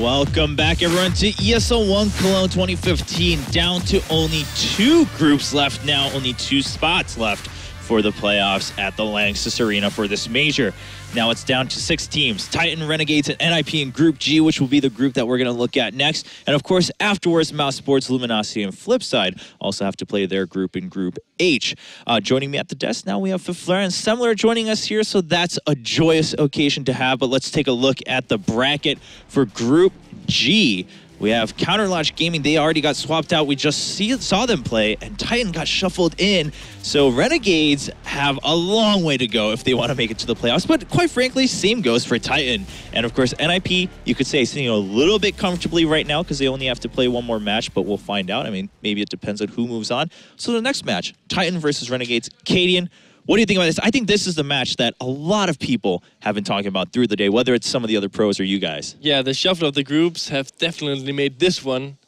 Welcome back, everyone, to ESL One Cologne 2015. Down to only 2 groups left now, only 2 spots left for the playoffs at the Lanxess Arena for this major. Now it's down to 6 teams, Titan, Renegades, and NIP in Group G, which will be the group that we're going to look at next. And of course, afterwards, Mouse Sports, Luminosity, and Flipside also have to play their group in Group H. Joining me at the desk now, we have Fifler and Semler joining us here, so that's a joyous occasion to have. But let's take a look at the bracket for Group G. We have Counterlaunch Gaming. They already got swapped out. We just saw them play, and Titan got shuffled in. So Renegades have a long way to go if they want to make it to the playoffs. But quite frankly, same goes for Titan. And of course, NIP, you could say, sitting a little bit comfortably right now because they only have to play one more match, but we'll find out. I mean, maybe it depends on who moves on. So the next match, Titan versus Renegades. Cadian, what do you think about this? I think this is the match that a lot of people have been talking about through the day, whether it's some of the other pros or you guys. Yeah, the shuffle of the groups have definitely made this one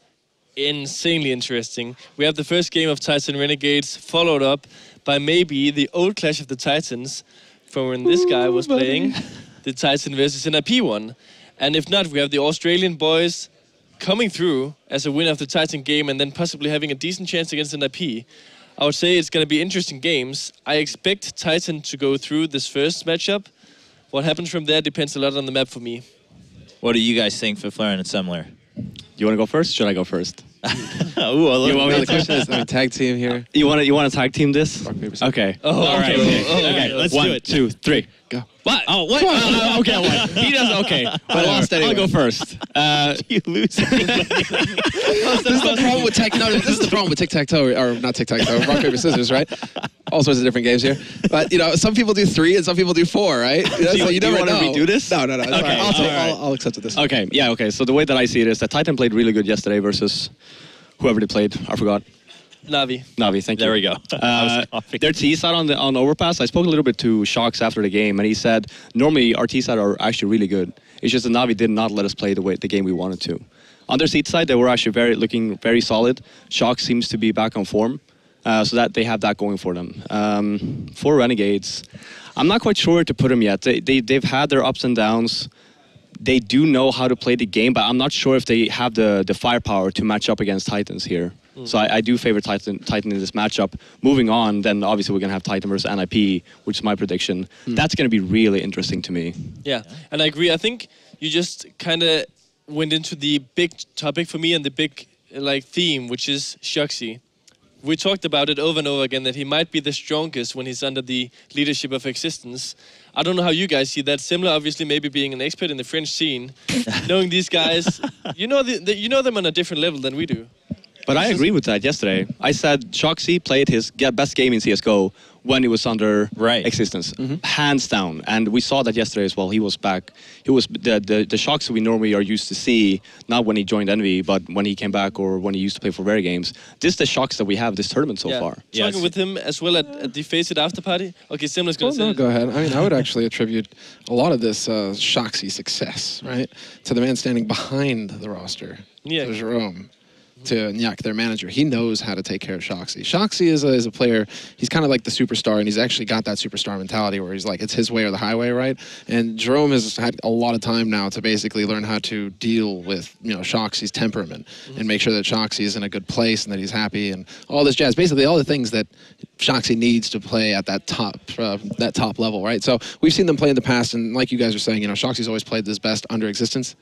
insanely interesting. We have the first game of Titan Renegades, followed up by maybe the old Clash of the Titans from when this guy was playing the Titan versus NIP one. And if not, we have the Australian boys coming through as a winner of the Titan game and then possibly having a decent chance against NIP. I would say it's going to be interesting games. I expect Titan to go through this first matchup. What happens from there depends a lot on the map for me. What do you guys think, Fifler and Semler? You want to go first? Should I go first? Ooh, the question is, tag team here. You want to tag team this? Rock, paper, scissors. Okay. Oh, all right. Okay, let's do it. 1, 2, 3, go. What? Oh, what? Okay, what? He does okay. I lost anyway. I'll go first. You lose. This is the problem with this is the problem with tic-tac-toe, or not tic-tac-toe, rock, paper, scissors, right? All sorts of different games here. But, you know, some people do 3 and some people do 4, right? You know, Do you never want to redo this? No. It's Okay, fine. I'll accept it this time. Okay, yeah, okay. So the way that I see it is that Titan played really good yesterday versus whoever they played. I forgot. Navi. Navi, thank you. There we go. Their T-side on overpass, I spoke a little bit to Shocks after the game, and he said, normally our T-side are actually really good. It's just that Navi did not let us play the game we wanted to. On their seat side, they were actually looking very solid. Shocks seems to be back on form, so that they have that going for them. For Renegades, I'm not quite sure where to put them yet. They've had their ups and downs. They do know how to play the game, but I'm not sure if they have the firepower to match up against Titans here. So I do favor Titan in this matchup. Moving on, then obviously we're going to have Titan versus NIP, which is my prediction. That's going to be really interesting to me. Yeah, and I agree. I think you just kind of went into the big topic for me and the big theme, which is Shoxy. We talked about it over and over again that he might be the strongest when he's under the leadership of Existence. I don't know how you guys see that. Similar, obviously, maybe being an expert in the French scene, knowing these guys, you know them on a different level than we do. But I agree with that yesterday. I said Shoxy played his best game in CSGO when he was under Existence, hands down. And we saw that yesterday as well. He was back. He was the Shoxy we normally are used to see, not when he joined Envy, but when he came back or when he used to play for Very Games. This is the Shox that we have this tournament so far. Talking with him as well at the Face It after party. Okay, Simla's going to say. No, go ahead. I mean, I would actually attribute a lot of this Shoxy success, right, to the man standing behind the roster, to Jerome. To Nyak, their manager. He knows how to take care of Shoxy. Shoxy is a player, he's kind of like the superstar, and he's actually got that superstar mentality where he's like, it's his way or the highway, right? And Jerome has had a lot of time now to basically learn how to deal with, you know, Shoxy's temperament and make sure that Shoxy is in a good place and that he's happy and all this jazz. Basically, all the things that Shoxy needs to play at that top level, right? So we've seen them play in the past, and like you guys are saying, you know, Shoxy's always played his best under Existence.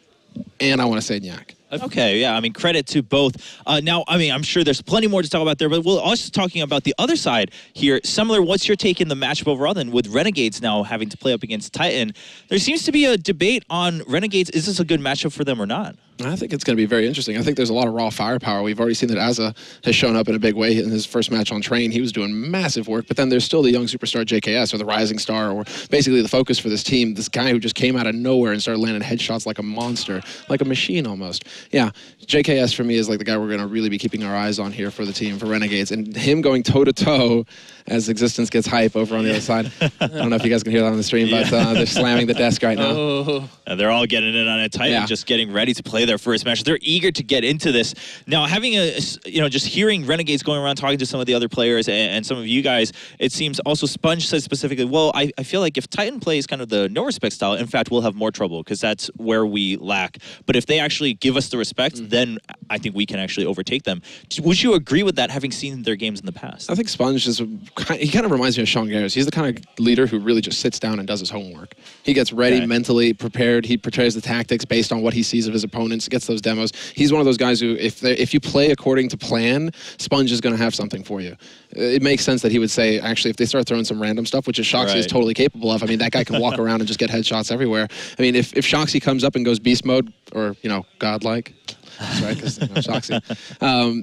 And I want to say Nyak. Okay, yeah, I mean, credit to both. Now, I mean, I'm sure there's plenty more to talk about there, but we're also talking about the other side here. Similar, what's your take in the matchup overall then with Renegades now having to play up against Titan? There seems to be a debate on Renegades. Is this a good matchup for them or not? I think it's going to be very interesting. I think there's a lot of raw firepower. We've already seen that Azza has shown up in a big way in his first match on Train. He was doing massive work, but then there's still the young superstar JKS, or the rising star, or basically the focus for this team, this guy who just came out of nowhere and started landing headshots like a monster, like a machine almost. Yeah, JKS for me is like the guy we're going to really be keeping our eyes on here for the team, for Renegades, and him going toe-to-toe as Existence gets hype over on the other side. I don't know if you guys can hear that on the stream, but they're slamming the desk right now. And they're all getting in on it. Titan just getting ready to play their first match. They're eager to get into this. Now, having just hearing Renegades going around talking to some of the other players and some of you guys, it seems also Sponge said specifically, well, I feel like if Titan plays kind of the no respect style, in fact, we'll have more trouble because that's where we lack. But if they actually give us the respect, then I think we can actually overtake them. Would you agree with that, having seen their games in the past? I think Sponge he kind of reminds me of Sean Garris. He's the kind of leader who really just sits down and does his homework. He gets ready, mentally prepared. He portrays the tactics based on what he sees of his opponents, gets those demos. He's one of those guys who, if you play according to plan, Sponge is going to have something for you. It makes sense that he would say, actually, if they start throwing some random stuff, which is Shoxy is totally capable of, I mean, that guy can walk around and just get headshots everywhere. I mean, if Shoxy comes up and goes beast mode, or, godlike, that's right, because Shoxy.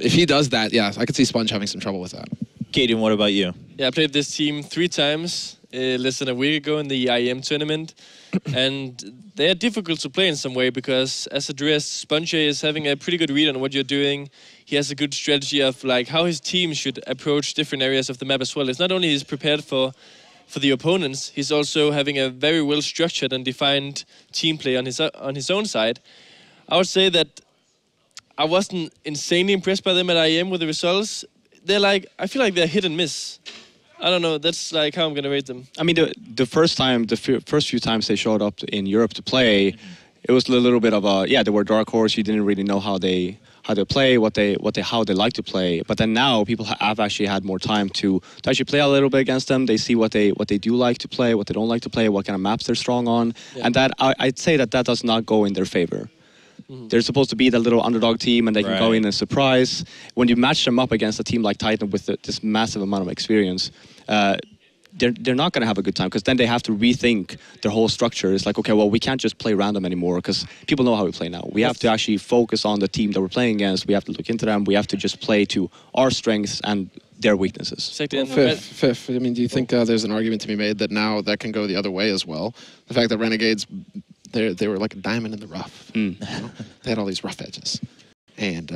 If he does that, yeah, I could see Sponge having some trouble with that. Kaden, what about you? Yeah, I played this team 3 times less than a week ago in the IEM tournament. And they are difficult to play in some way because, as addressed, Sponge is having a pretty good read on what you're doing. He has a good strategy of like how his team should approach different areas of the map as well. It's not only he's prepared for the opponents, he's also having a very well structured and defined team play on his own side. I would say that I wasn't insanely impressed by them at IEM with the results. They're like, I feel like they're hit and miss. I don't know. That's like how I'm gonna rate them. I mean, the first few times they showed up in Europe to play, it was a little bit of a they were dark horse. You didn't really know how they play, how they like to play. But then now people have actually had more time to actually play a little bit against them. They see what they do like to play, what they don't like to play, what kind of maps they're strong on, and that I'd say that does not go in their favor. They're supposed to be the little underdog team, and they can go in and surprise. When you match them up against a team like Titan with this massive amount of experience, they're not going to have a good time, because then they have to rethink their whole structure. It's like, okay, well, we can't just play random anymore, because people know how we play now. We have to actually focus on the team that we're playing against. We have to look into them. We have to just play to our strengths and their weaknesses. Fifth, I mean, do you think there's an argument to be made that now that can go the other way as well? The fact that Renegades, they were like a diamond in the rough. They had all these rough edges. And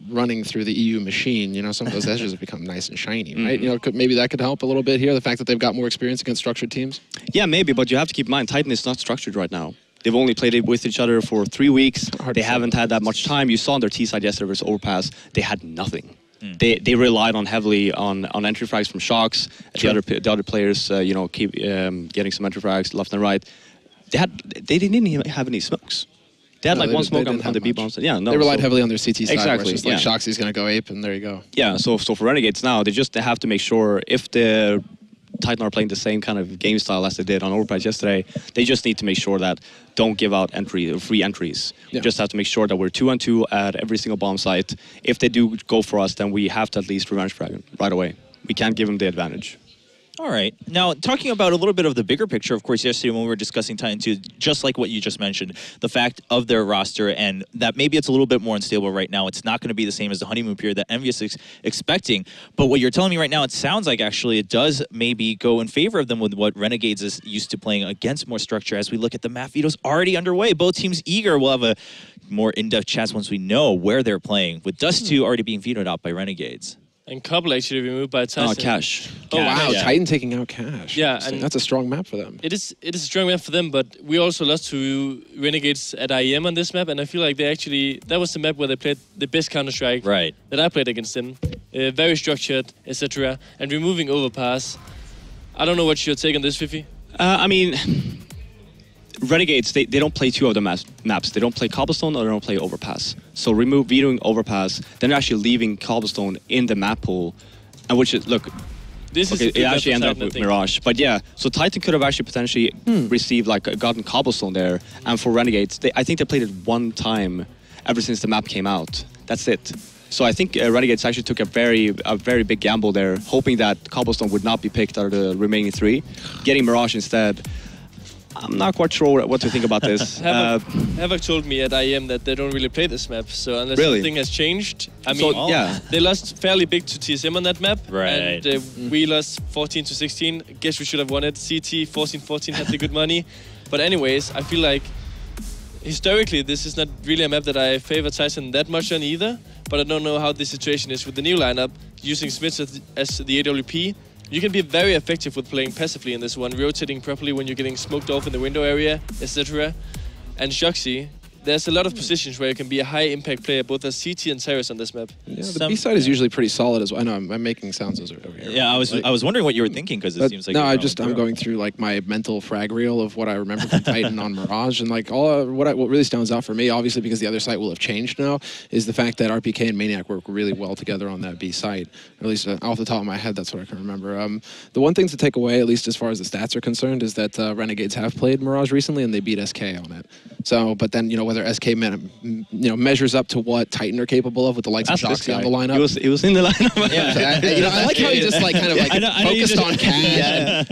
running through the EU machine, some of those edges have become nice and shiny, right? Maybe that could help a little bit here, the fact that they've got more experience against structured teams? Yeah, maybe, but you have to keep in mind, Titan is not structured right now. They've only played it with each other for 3 weeks. They haven't had that much time. You saw on their T-side yesterday versus Overpass, they had nothing. They relied heavily on entry frags from Shox. The other players, keep getting some entry frags left and right. They didn't even have any smokes. They had one smoke on the B-bombs. Yeah, no. They relied heavily on their CT side. Exactly. It's just like Shoxy's going to go ape, and there you go. Yeah, so for Renegades now, they have to make sure, if the Titan are playing the same kind of game style as they did on Overpass yesterday, they just need to make sure that don't give out free entries. You just have to make sure that we're 2-on-2 at every single bomb site. If they do go for us, then we have to at least revenge frag right away. We can't give them the advantage. All right. Now, talking about a little bit of the bigger picture, of course, yesterday when we were discussing Titan 2, just like what you just mentioned, the fact of their roster and that maybe it's a little bit more unstable right now. It's not going to be the same as the honeymoon period that Envious is expecting. But what you're telling me right now, it sounds like actually it does maybe go in favor of them with what Renegades is used to playing against more structure as we look at the map vetoes already underway. Both teams eager. We'll have a more in-depth chats once we know where they're playing, with Dust 2 already being vetoed out by Renegades. And Couple actually removed by Tyson. Oh, Cash. Oh, wow. Yeah. Titan taking out Cash. Yeah. And that's a strong map for them. It is a strong map for them, but we also lost to Renegades at IEM on this map, and I feel like that was the map where they played the best Counter-Strike that I played against them. Very structured, etc. And removing Overpass. I don't know what's your take on this, Fifi? I mean, Renegades, they don't play 2 of the maps. They don't play Cobblestone or they don't play Overpass. So vetoing Overpass, then they're actually leaving Cobblestone in the map pool, and which is, look, it actually ended up with Mirage. But yeah, so Titan could have actually potentially received, gotten Cobblestone there, and for Renegades, I think they played it 1 time ever since the map came out. That's it. So I think Renegades actually took a very big gamble there, hoping that Cobblestone would not be picked out of the remaining 3, getting Mirage instead. I'm not quite sure what to think about this. Havoc told me at IEM that they don't really play this map, so unless something has changed, I mean, they lost fairly big to TSM on that map, and we lost 14-16. I guess we should have won it. CT 14-14 had the good money, but anyways, I feel like historically this is not really a map that I favor Tyson that much on either, but I don't know how the situation is with the new lineup, using Smith as the AWP. You can be very effective with playing passively in this one, rotating properly when you're getting smoked off in the window area, etc. And Shoxy, there's a lot of positions where you can be a high impact player, both as CT and Ceres on this map. Yeah, the B side is usually pretty solid as well. I know I'm making sounds over here. Yeah, I was wondering what you were thinking because it seems like no, I'm going through like my mental frag reel of what I remember from Titan on Mirage, and like what really stands out for me, obviously because the other site will have changed now, is the fact that RPK and Maniac work really well together on that B site. Or at least off the top of my head, that's what I can remember. The one thing to take away, at least as far as the stats are concerned, is that Renegades have played Mirage recently and they beat SK on it. So, but then whether SK measures up to what Titan are capable of with the likes of Shoxy on the lineup. It was in the lineup. Yeah. I like how you just like kind of like focused on cash.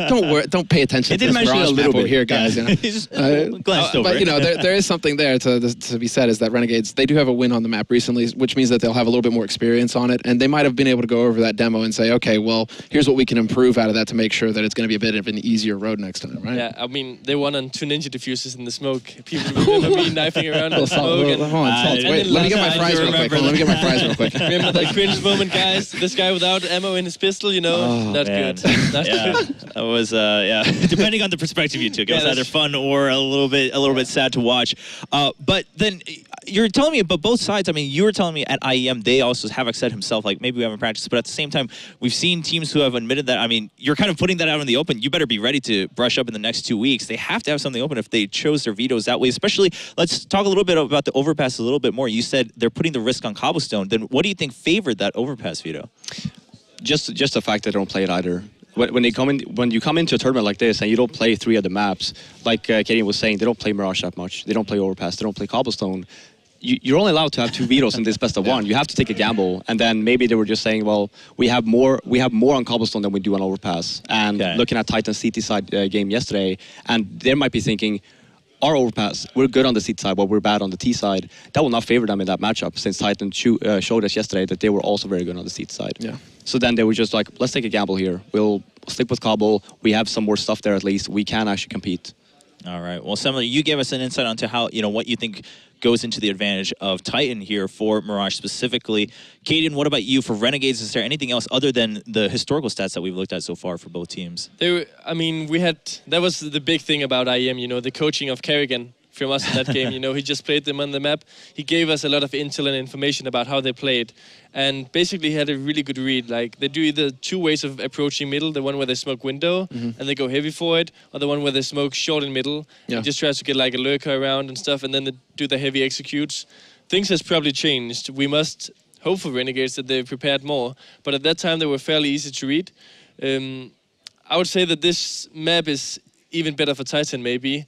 Don't pay attention. It did mention a little bit here, guys. Yeah. Glanced over. But there is something there to be said, is that Renegades, they do have a win on the map recently, which means that they'll have a little bit more experience on it, and they might have been able to go over that demo and say, okay, well, here's what we can improve out of that to make sure that it's going to be a bit of an easier road next time, right? Yeah, I mean, they won on 2 ninja diffusers in the smoke. People remember me knifing around in the smoke. Wait, let me get my fries real quick. Let me get my fries real quick. Remember that cringe moment, guys? This guy without ammo in his pistol, not good. Not good. That was depending on the perspective you took, it was either fun or a little bit sad to watch. But then you're telling me, but both sides, I mean, you were telling me at IEM, they also, Havoc said himself, like, maybe we haven't practiced, but at the same time, we've seen teams who have admitted that. I mean, you're kind of putting that out in the open. You better be ready to brush up in the next 2 weeks. They have to have something open if they chose their vetoes that way, especially, let's talk a little bit about the overpass a little bit more. You said they're putting the risk on Cobblestone. Then what do you think favored that overpass veto? Just the fact that they don't play it either. When you come into a tournament like this and you don't play 3 of the maps, like Katie was saying, they don't play Mirage that much. They don't play Overpass. They don't play Cobblestone. You're only allowed to have 2 vetoes in this best of 1. You have to take a gamble, and then maybe they were just saying, well, we have more on Cobblestone than we do on Overpass. And looking at Titan's CT side game yesterday, and they might be thinking, our Overpass, we're good on the CT side, but we're bad on the T side. That will not favor them in that matchup, since Titan showed us yesterday that they were also very good on the CT side. Yeah. So then they were just like, let's take a gamble here. We'll stick with Cobble. We have some more stuff there at least. We can actually compete. All right. Well, Semler, you gave us an insight onto how, what you think goes into the advantage of Titan here for Mirage specifically. Kaden, what about you for Renegades? Is there anything else other than the historical stats that we've looked at so far for both teams? That was the big thing about IEM, the coaching of Kerrigan from us in that game. He just played them on the map. He gave us a lot of intel and information about how they played. And basically he had a really good read. Like, they do either 2 ways of approaching middle, the one where they smoke window and they go heavy for it, or the one where they smoke short in middle and just tries to get like a lurker around and stuff, and then they do the heavy executes. Things has probably changed. We must hope for Renegades that they've prepared more, but at that time they were fairly easy to read. I would say that this map is even better for Titan maybe.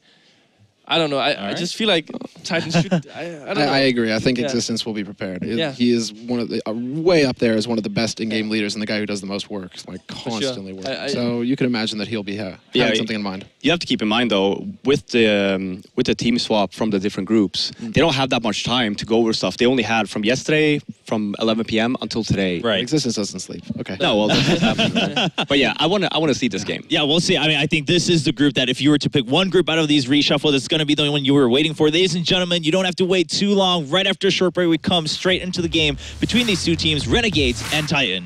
I don't know. I just feel like Titan should. I don't know. I agree. I think Existence will be prepared. He is one of the way up there as one of the best in-game leaders and the guy who does the most work, like constantly working. So you can imagine that he'll be having something in mind. You have to keep in mind though, with the team swap from the different groups, they don't have that much time to go over stuff. They only had from yesterday, from 11 p.m. until today. Right. Existence doesn't sleep. Okay. No, well, that's what's happening. Right? But yeah, I want to see this game. Yeah, we'll see. I mean, I think this is the group that if you were to pick one group out of these reshuffle, that's going to be the one you were waiting for. Ladies and gentlemen, you don't have to wait too long. Right after a short break, we come straight into the game between these 2 teams, Renegades and Titan.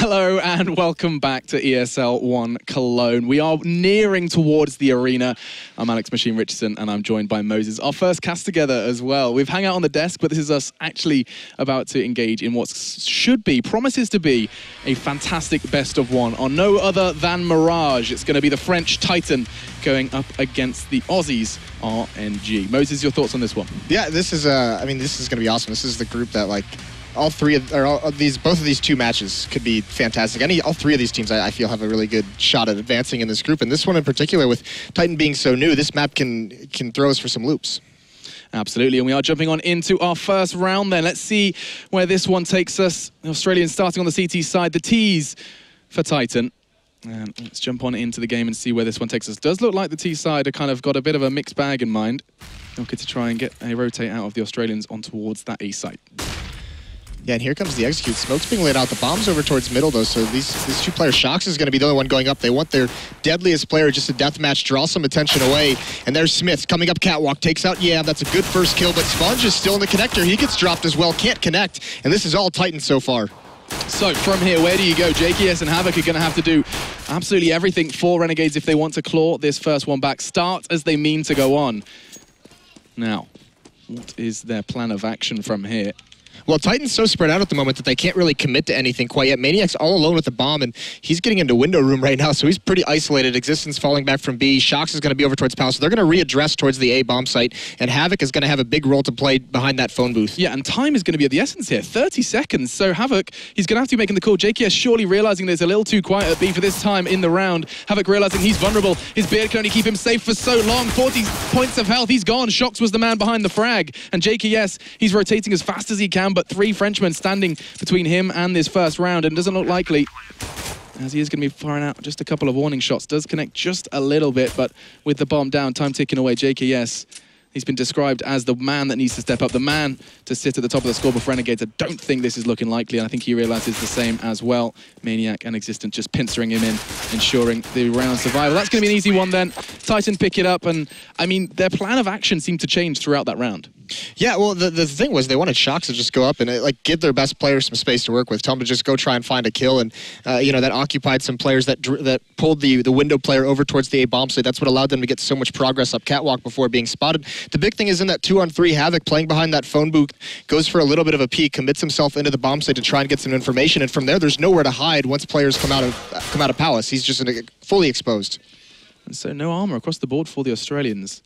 Hello and welcome back to ESL One Cologne. We are nearing towards the arena. I'm Alex Machine Richardson and I'm joined by Moses. Our first cast together as well. We've hung out on the desk, but this is us actually about to engage in what promises to be a fantastic best of one on no other than Mirage. It's going to be the French Titan going up against the Aussies RNG. Moses, your thoughts on this one? Yeah, this is this is going to be awesome. This is the group that both of these two matches could be fantastic. All three of these teams, I feel, have a really good shot at advancing in this group. And this one in particular, with Titan being so new, this map can throw us for some loops. Absolutely, and we are jumping on into our first round then. Let's see where this one takes us. The Australians starting on the CT side, the T's for Titan. And let's jump on into the game and see where this one takes us. Does look like the T side have kind of got a bit of a mixed bag in mind. Looking to try and get a rotate out of the Australians on towards that A site. Yeah, and here comes the execute. Smoke's being laid out. The bomb's over towards middle, though, so these two players, Shox is going to be the only one going up. They want their deadliest player, just a deathmatch, draw some attention away. And there's Smith coming up catwalk, takes out Yam. That's a good first kill, but Sponge is still in the connector. He gets dropped as well, can't connect. And this is all Titan so far. So from here, where do you go? JKS and Havoc are going to have to do absolutely everything for Renegades if they want to claw this first one back. Start as they mean to go on. Now, what is their plan of action from here? Well, Titan's so spread out at the moment that they can't really commit to anything quite yet. Maniac's all alone with the bomb, and he's getting into window room right now, so he's pretty isolated. Existence falling back from B. Shox is going to be over towards Palace, so they're going to readdress towards the A bomb site, and Havoc is going to have a big role to play behind that phone booth. Yeah, and time is going to be of the essence here. 30 seconds, so Havoc, he's going to have to be making the call. JKS surely realizing there's a little too quiet at B for this time in the round. Havoc realizing he's vulnerable. His beard can only keep him safe for so long. 40 points of health, he's gone. Shox was the man behind the frag, and JKS, he's rotating as fast as he can, but 3 Frenchmen standing between him and this first round, and doesn't look likely, as he is going to be firing out just a couple of warning shots. Does connect just a little bit, but with the bomb down, time ticking away, JKS, he's been described as the man that needs to step up, the man to sit at the top of the scoreboard for Renegades. I don't think this is looking likely, and I think he realizes the same as well. Maniac and Existent just pincering him in, ensuring the round survival. That's going to be an easy one then. Titan pick it up, and I mean, their plan of action seemed to change throughout that round. Yeah, well, the thing was they wanted Shox to just go up and give their best players some space to work with. Tell them to just go try and find a kill, and that occupied some players that pulled the window player over towards the A bomb site. That's what allowed them to get so much progress up catwalk before being spotted. The big thing is in that 2-on-3, Havoc playing behind that phone booth goes for a little bit of a peek, commits himself into the bomb site to try and get some information, and from there's nowhere to hide once players come out of Palace. He's just fully exposed. And so no armor across the board for the Australians.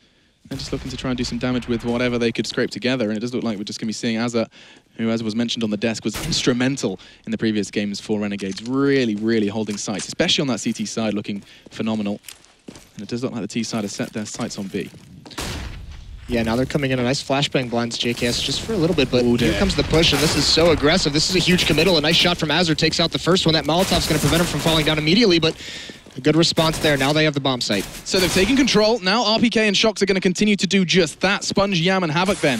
They're just looking to try and do some damage with whatever they could scrape together, and it does look like we're just going to be seeing Azza, who, as was mentioned on the desk, was instrumental in the previous games for Renegades, really, really holding sights, especially on that CT side, looking phenomenal. And it does look like the T side has set their sights on B. Yeah, now they're coming in a nice flashbang blinds JKS just for a little bit, but here comes the push, and this is so aggressive. This is a huge committal. A nice shot from Azur takes out the first one. That Molotov's going to prevent him from falling down immediately, but a good response there. Now they have the bomb site. So they've taken control. Now RPK and Shox are going to continue to do just that. Sponge, Yam, and Havoc then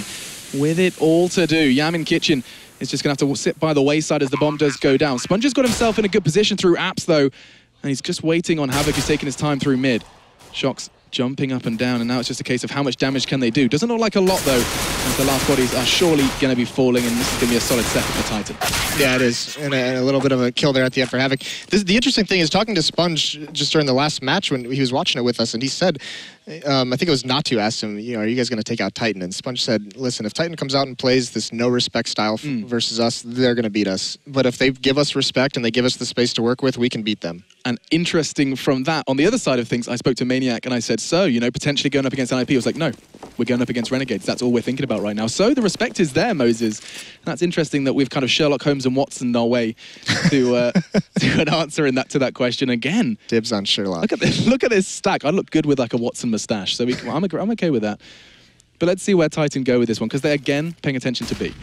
with it all to do. Yam in kitchen is just going to have to sit by the wayside as the bomb does go down. Sponge has got himself in a good position through apps, though, and he's just waiting on Havoc, who's taking his time through mid. Shox jumping up and down, and now it's just a case of how much damage can they do. Doesn't look like a lot, though, as the last bodies are surely going to be falling, and this is going to be a solid second for Titan. Yeah, it is, and a little bit of a kill there at the end for Havoc. The interesting thing is talking to Sponge just during the last match when he was watching it with us, and he said, I think it was Natu asked him, are you guys going to take out Titan? And Sponge said, listen, if Titan comes out and plays this no-respect style versus us, they're going to beat us. But if they give us respect and they give us the space to work with, we can beat them. And interesting from that, on the other side of things, I spoke to Maniac and I said, so, potentially going up against NIP. I was like, no, we're going up against Renegades. That's all we're thinking about right now. So the respect is there, Moses. And that's interesting that we've kind of Sherlock Holmes and Watson our way to an answer to that question again. Dibs on Sherlock. Look at this stack. I look good with like a Watson moustache, so I'm okay with that. But let's see where Titan go with this one, because they're again paying attention to B.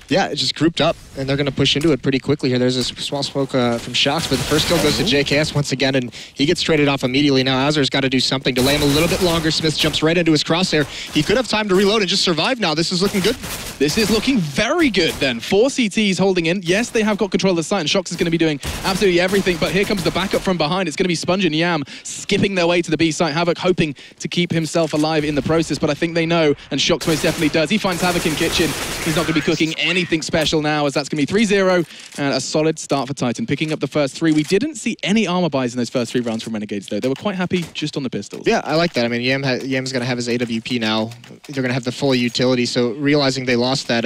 Yeah, it's just grouped up, and they're going to push into it pretty quickly here. There's a small smoke from Shox, but the first kill goes to JKS once again, and he gets traded off immediately. Now Azur's got to do something, delay him a little bit longer. Smith jumps right into his crosshair. He could have time to reload and just survive now. This is looking good. This is looking very good then. 4 CTs holding in. Yes, they have got control of the site, and Shox is going to be doing absolutely everything, but here comes the backup from behind. It's going to be Sponge and Yam skipping their way to the B site. Havoc hoping to keep himself alive in the process, but I think they know, and Shox most definitely does. He finds Havoc in kitchen. He's not going to be cooking any anything special now, as that's going to be 3-0 and a solid start for Titan, picking up the first 3. We didn't see any armor buys in those first 3 rounds from Renegades, though. They were quite happy just on the pistols. Yeah, I like that. I mean, Yam's going to have his AWP now. They're going to have the full utility, so realizing they lost that,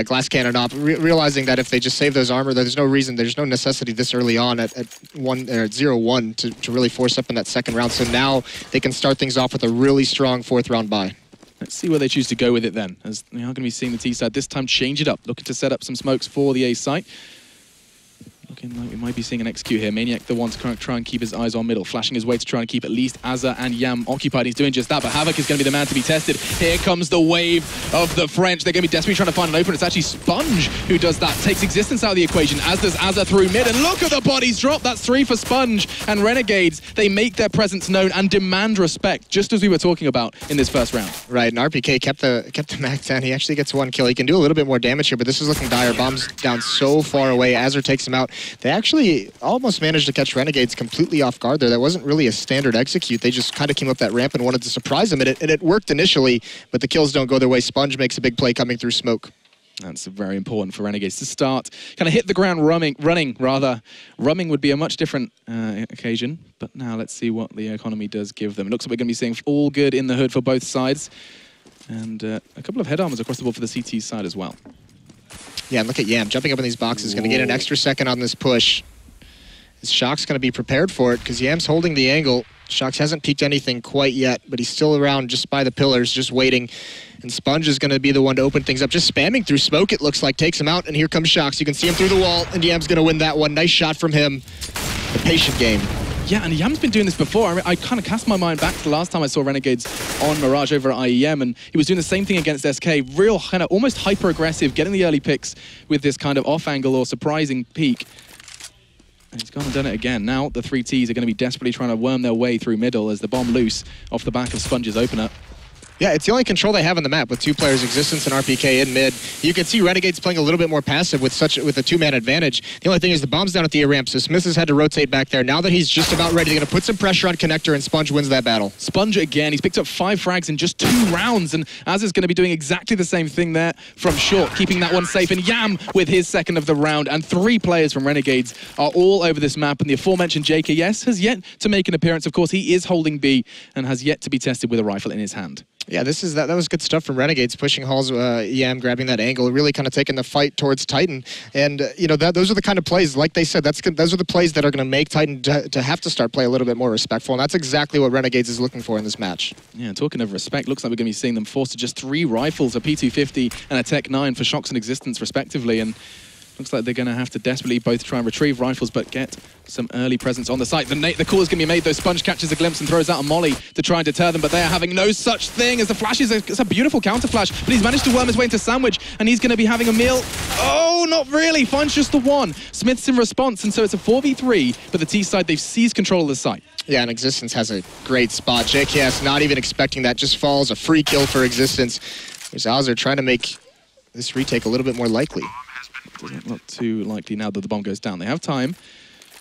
glass cannon op, realizing that if they just save those armor, there's no reason, there's no necessity this early on at 0-1 to really force up in that second round. So now they can start things off with a really strong 4th round buy. Let's see where they choose to go with it then, as they are going to be seeing the T side this time change it up, looking to set up some smokes for the A site. Looking like we might be seeing an execute here. Maniac, the one to try and keep his eyes on middle, flashing his way to try and keep at least Azza and Yam occupied. He's doing just that, but Havoc is going to be the man to be tested. Here comes the wave of the French. They're going to be desperately trying to find an opener. It's actually Sponge who does that, takes existence out of the equation, as does Azza through mid. And look at the bodies drop. That's 3 for Sponge. And Renegades, they make their presence known and demand respect, just as we were talking about in this first round. Right, and RPK kept the max down. He actually gets 1 kill. He can do a little bit more damage here, but this is looking dire. Bombs down so far away. Azza takes him out. They actually almost managed to catch Renegades completely off guard there. That wasn't really a standard execute. They just kind of came up that ramp and wanted to surprise them, and it worked initially, but the kills don't go their way. Sponge makes a big play coming through smoke. That's very important for Renegades to start, kind of hit the ground running rather. Rumming would be a much different occasion, but now let's see what the economy does give them. It looks like we're going to be seeing all good in the hood for both sides, and a couple of head armors across the board for the CT side as well. Yeah, and look at Yam jumping up in these boxes, going to get an extra second on this push. Shock's going to be prepared for it because Yam's holding the angle. Shox hasn't peeked anything quite yet, but he's still around just by the pillars, just waiting. And Sponge is going to be the one to open things up, just spamming through smoke, it looks like. Takes him out, and here comes Shox. You can see him through the wall, and Yam's going to win that one. Nice shot from him. The patient game. Yeah, and Yam's been doing this before. I kind of cast my mind back to the last time I saw Renegades on Mirage over at IEM, and he was doing the same thing against SK. Real kind of almost hyper-aggressive, getting the early picks with this kind of off-angle or surprising peak. And he's gone and done it again. Now the 3 Ts are going to be desperately trying to worm their way through middle as the bomb loose off the back of Sponge's opener. Yeah, it's the only control they have on the map with 2 players, Existence and RPK in mid. You can see Renegades playing a little bit more passive with a 2-man advantage. The only thing is the bomb's down at the A ramp, so Smith has had to rotate back there. Now that he's just about ready, they're going to put some pressure on Connector, and Sponge wins that battle. Sponge again, he's picked up 5 frags in just 2 rounds, and Az is going to be doing exactly the same thing there from short, keeping that one safe. And Yam with his second of the round, and 3 players from Renegades are all over this map, and the aforementioned JKS has yet to make an appearance. Of course, he is holding B and has yet to be tested with a rifle in his hand. Yeah, that was good stuff from Renegades, pushing Halls, Yam grabbing that angle, really kind of taking the fight towards Titan. And, you know, those are the kind of plays, like they said, those are the plays that are going to make Titan to have to start play a little bit more respectful. And that's exactly what Renegades is looking for in this match. Yeah, talking of respect, looks like we're going to be seeing them forced to just 3 rifles, a P250 and a Tech 9 for Shox and Existence, respectively. And looks like they're going to have to desperately both try and retrieve rifles, but get some early presence on the site. The call is going to be made, though. Sponge catches a glimpse and throws out a molly to try and deter them, but they are having no such thing as the flash is it's a beautiful counter flash, but he's managed to worm his way into Sandwich, and he's going to be having a meal. Oh, not really. Finds just the one. Smith's in response, and so it's a 4v3, but the T side, they've seized control of the site. Yeah, and Existence has a great spot. JKS not even expecting that, just falls. A free kill for Existence. There's Azzer trying to make this retake a little bit more likely. Doesn't look too likely now that the bomb goes down. They have time,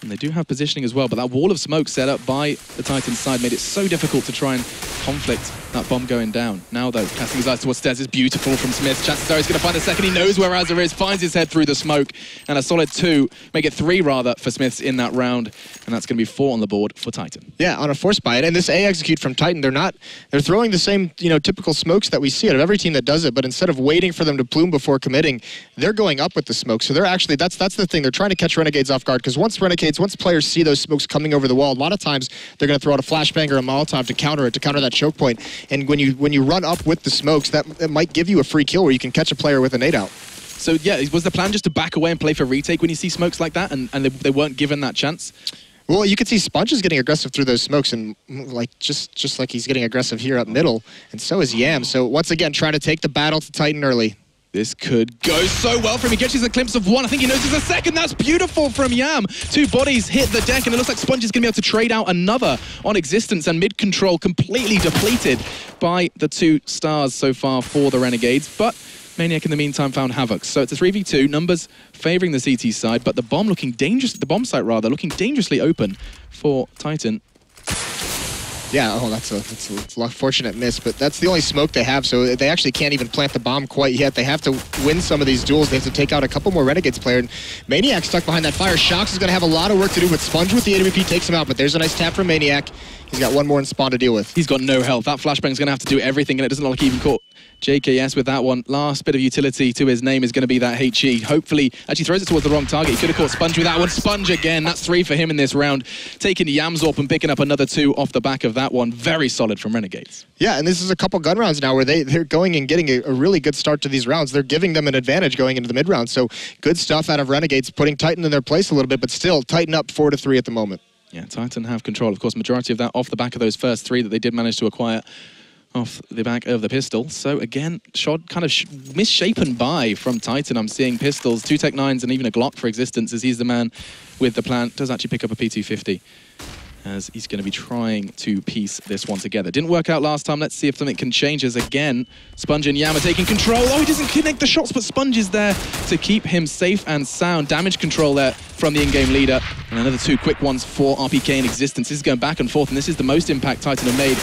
and they do have positioning as well, but that wall of smoke set up by the Titan side made it so difficult to try and conflict that bomb going down. Now, though, casting his eyes towards stairs is beautiful from Smith. Chances are he's going to find a second. He knows where Azza is, finds his head through the smoke, and a solid 2, make it 3 rather, for Smiths in that round, and that's going to be 4 on the board for Titan. Yeah, on a force buy. And this A execute from Titan, they're throwing the same, you know, typical smokes that we see out of every team that does it, but instead of waiting for them to plume before committing, they're going up with the smoke. So they're actually, that's the thing, they're trying to catch Renegades off guard, because once players see those smokes coming over the wall, a lot of times they're going to throw out a flashbang or a Molotov to counter that choke point. And when you run up with the smokes, that might give you a free kill where you can catch a player with a nade out. So yeah, was the plan just to back away and play for retake when you see smokes like that, and they weren't given that chance? Well, you can see Sponge is getting aggressive through those smokes, and like just like he's getting aggressive here up middle, and so is Yam. So once again, trying to take the battle to Titan early. This could go so well for him. He catches a glimpse of one. I think he notices a second. That's beautiful from Yam. 2 bodies hit the deck, and it looks like Sponge is going to be able to trade out another on Existence, and mid-control completely depleted by the 2 stars so far for the Renegades. But Maniac in the meantime found Havoc. So it's a 3v2, numbers favouring the CT side, but the bomb site looking dangerously open for Titan. Yeah, oh, that's a fortunate miss, but that's the only smoke they have, so they actually can't even plant the bomb quite yet. They have to win some of these duels. They have to take out a couple more Renegades players. And Maniac stuck behind that fire. Shox is going to have a lot of work to do, but Sponge with the AWP takes him out, but there's a nice tap from Maniac. He's got one more in spawn to deal with. He's got no health. That flashbang's going to have to do everything, and it doesn't look like he even caught JKS with that one. Last bit of utility to his name is going to be that HE. Hopefully, actually throws it towards the wrong target. He could have caught Sponge with that one. Sponge again. That's 3 for him in this round. Taking Yamsorp and picking up another 2 off the back of that one. Very solid from Renegades. Yeah, and this is a couple gun rounds now where they're going and getting a really good start to these rounds. They're giving them an advantage going into the mid round. So good stuff out of Renegades, putting Titan in their place a little bit, but still Titan up 4-3 at the moment. Yeah, Titan have control. Of course, majority of that off the back of those first 3 that they did manage to acquire off the back of the pistol. So again, shot kind of misshapen by from Titan. I'm seeing pistols, 2 Tech 9s and even a Glock for existence as he's the man with the plan. Does actually pick up a P250 as he's going to be trying to piece this one together. Didn't work out last time. Let's see if something can change as again, Sponge and Yam are taking control. Oh, he doesn't connect the shots, but Sponge is there to keep him safe and sound. Damage control there from the in-game leader. And another 2 quick ones for RPK in existence. This is going back and forth, and this is the most impact Titan have made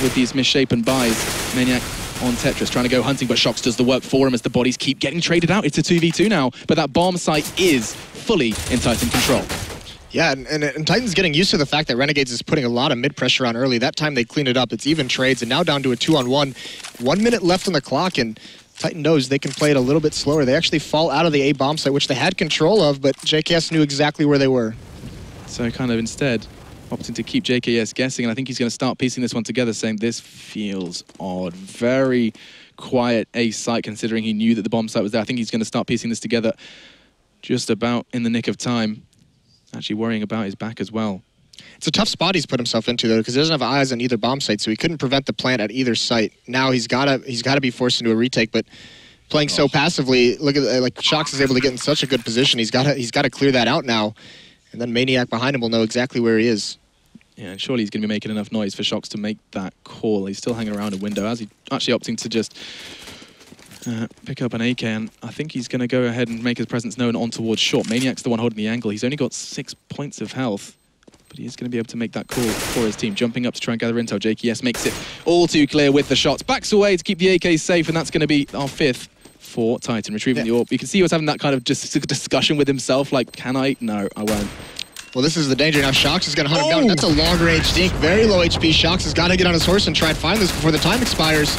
with these misshapen buys. Maniac on Tetris trying to go hunting, but Shox does the work for him as the bodies keep getting traded out. It's a 2v2 now, but that bomb site is fully in Titan control. Yeah, and Titan's getting used to the fact that Renegades is putting a lot of mid-pressure on early. That time they cleaned it up. It's even trades, and now down to a 2-on-1. 1 minute left on the clock, and Titan knows they can play it a little bit slower. They actually fall out of the A bomb site, which they had control of, but JKS knew exactly where they were. So kind of instead opting to keep JKS guessing, and I think he's going to start piecing this one together, saying this feels odd. Very quiet A site, considering he knew that the bomb site was there. I think he's going to start piecing this together just about in the nick of time. Actually worrying about his back as well. It's a tough spot he's put himself into, though, because he doesn't have eyes on either bomb site, so he couldn't prevent the plant at either site. Now he's gotta be forced into a retake, but playing so passively, look at like Shox is able to get in such a good position. He's gotta clear that out now, and then Maniac behind him will know exactly where he is. Yeah, and surely he's going to be making enough noise for Shox to make that call. He's still hanging around a window, as he actually opting to just pick up an AK, and I think he's going to go ahead and make his presence known on towards short. Maniac's the one holding the angle. He's only got 6 points of health, but he is going to be able to make that call for his team. Jumping up to try and gather intel. JKS makes it all too clear with the shots. Backs away to keep the AK safe, and that's going to be our 5th for Titan. Retrieving the AWP. You can see he was having that kind of just discussion with himself, like, can I? No, I won't. Well, this is the danger. Now Shox is going to hunt him down. That's a long-range dink. Very low HP. Shox has got to get on his horse and try and find this before the time expires.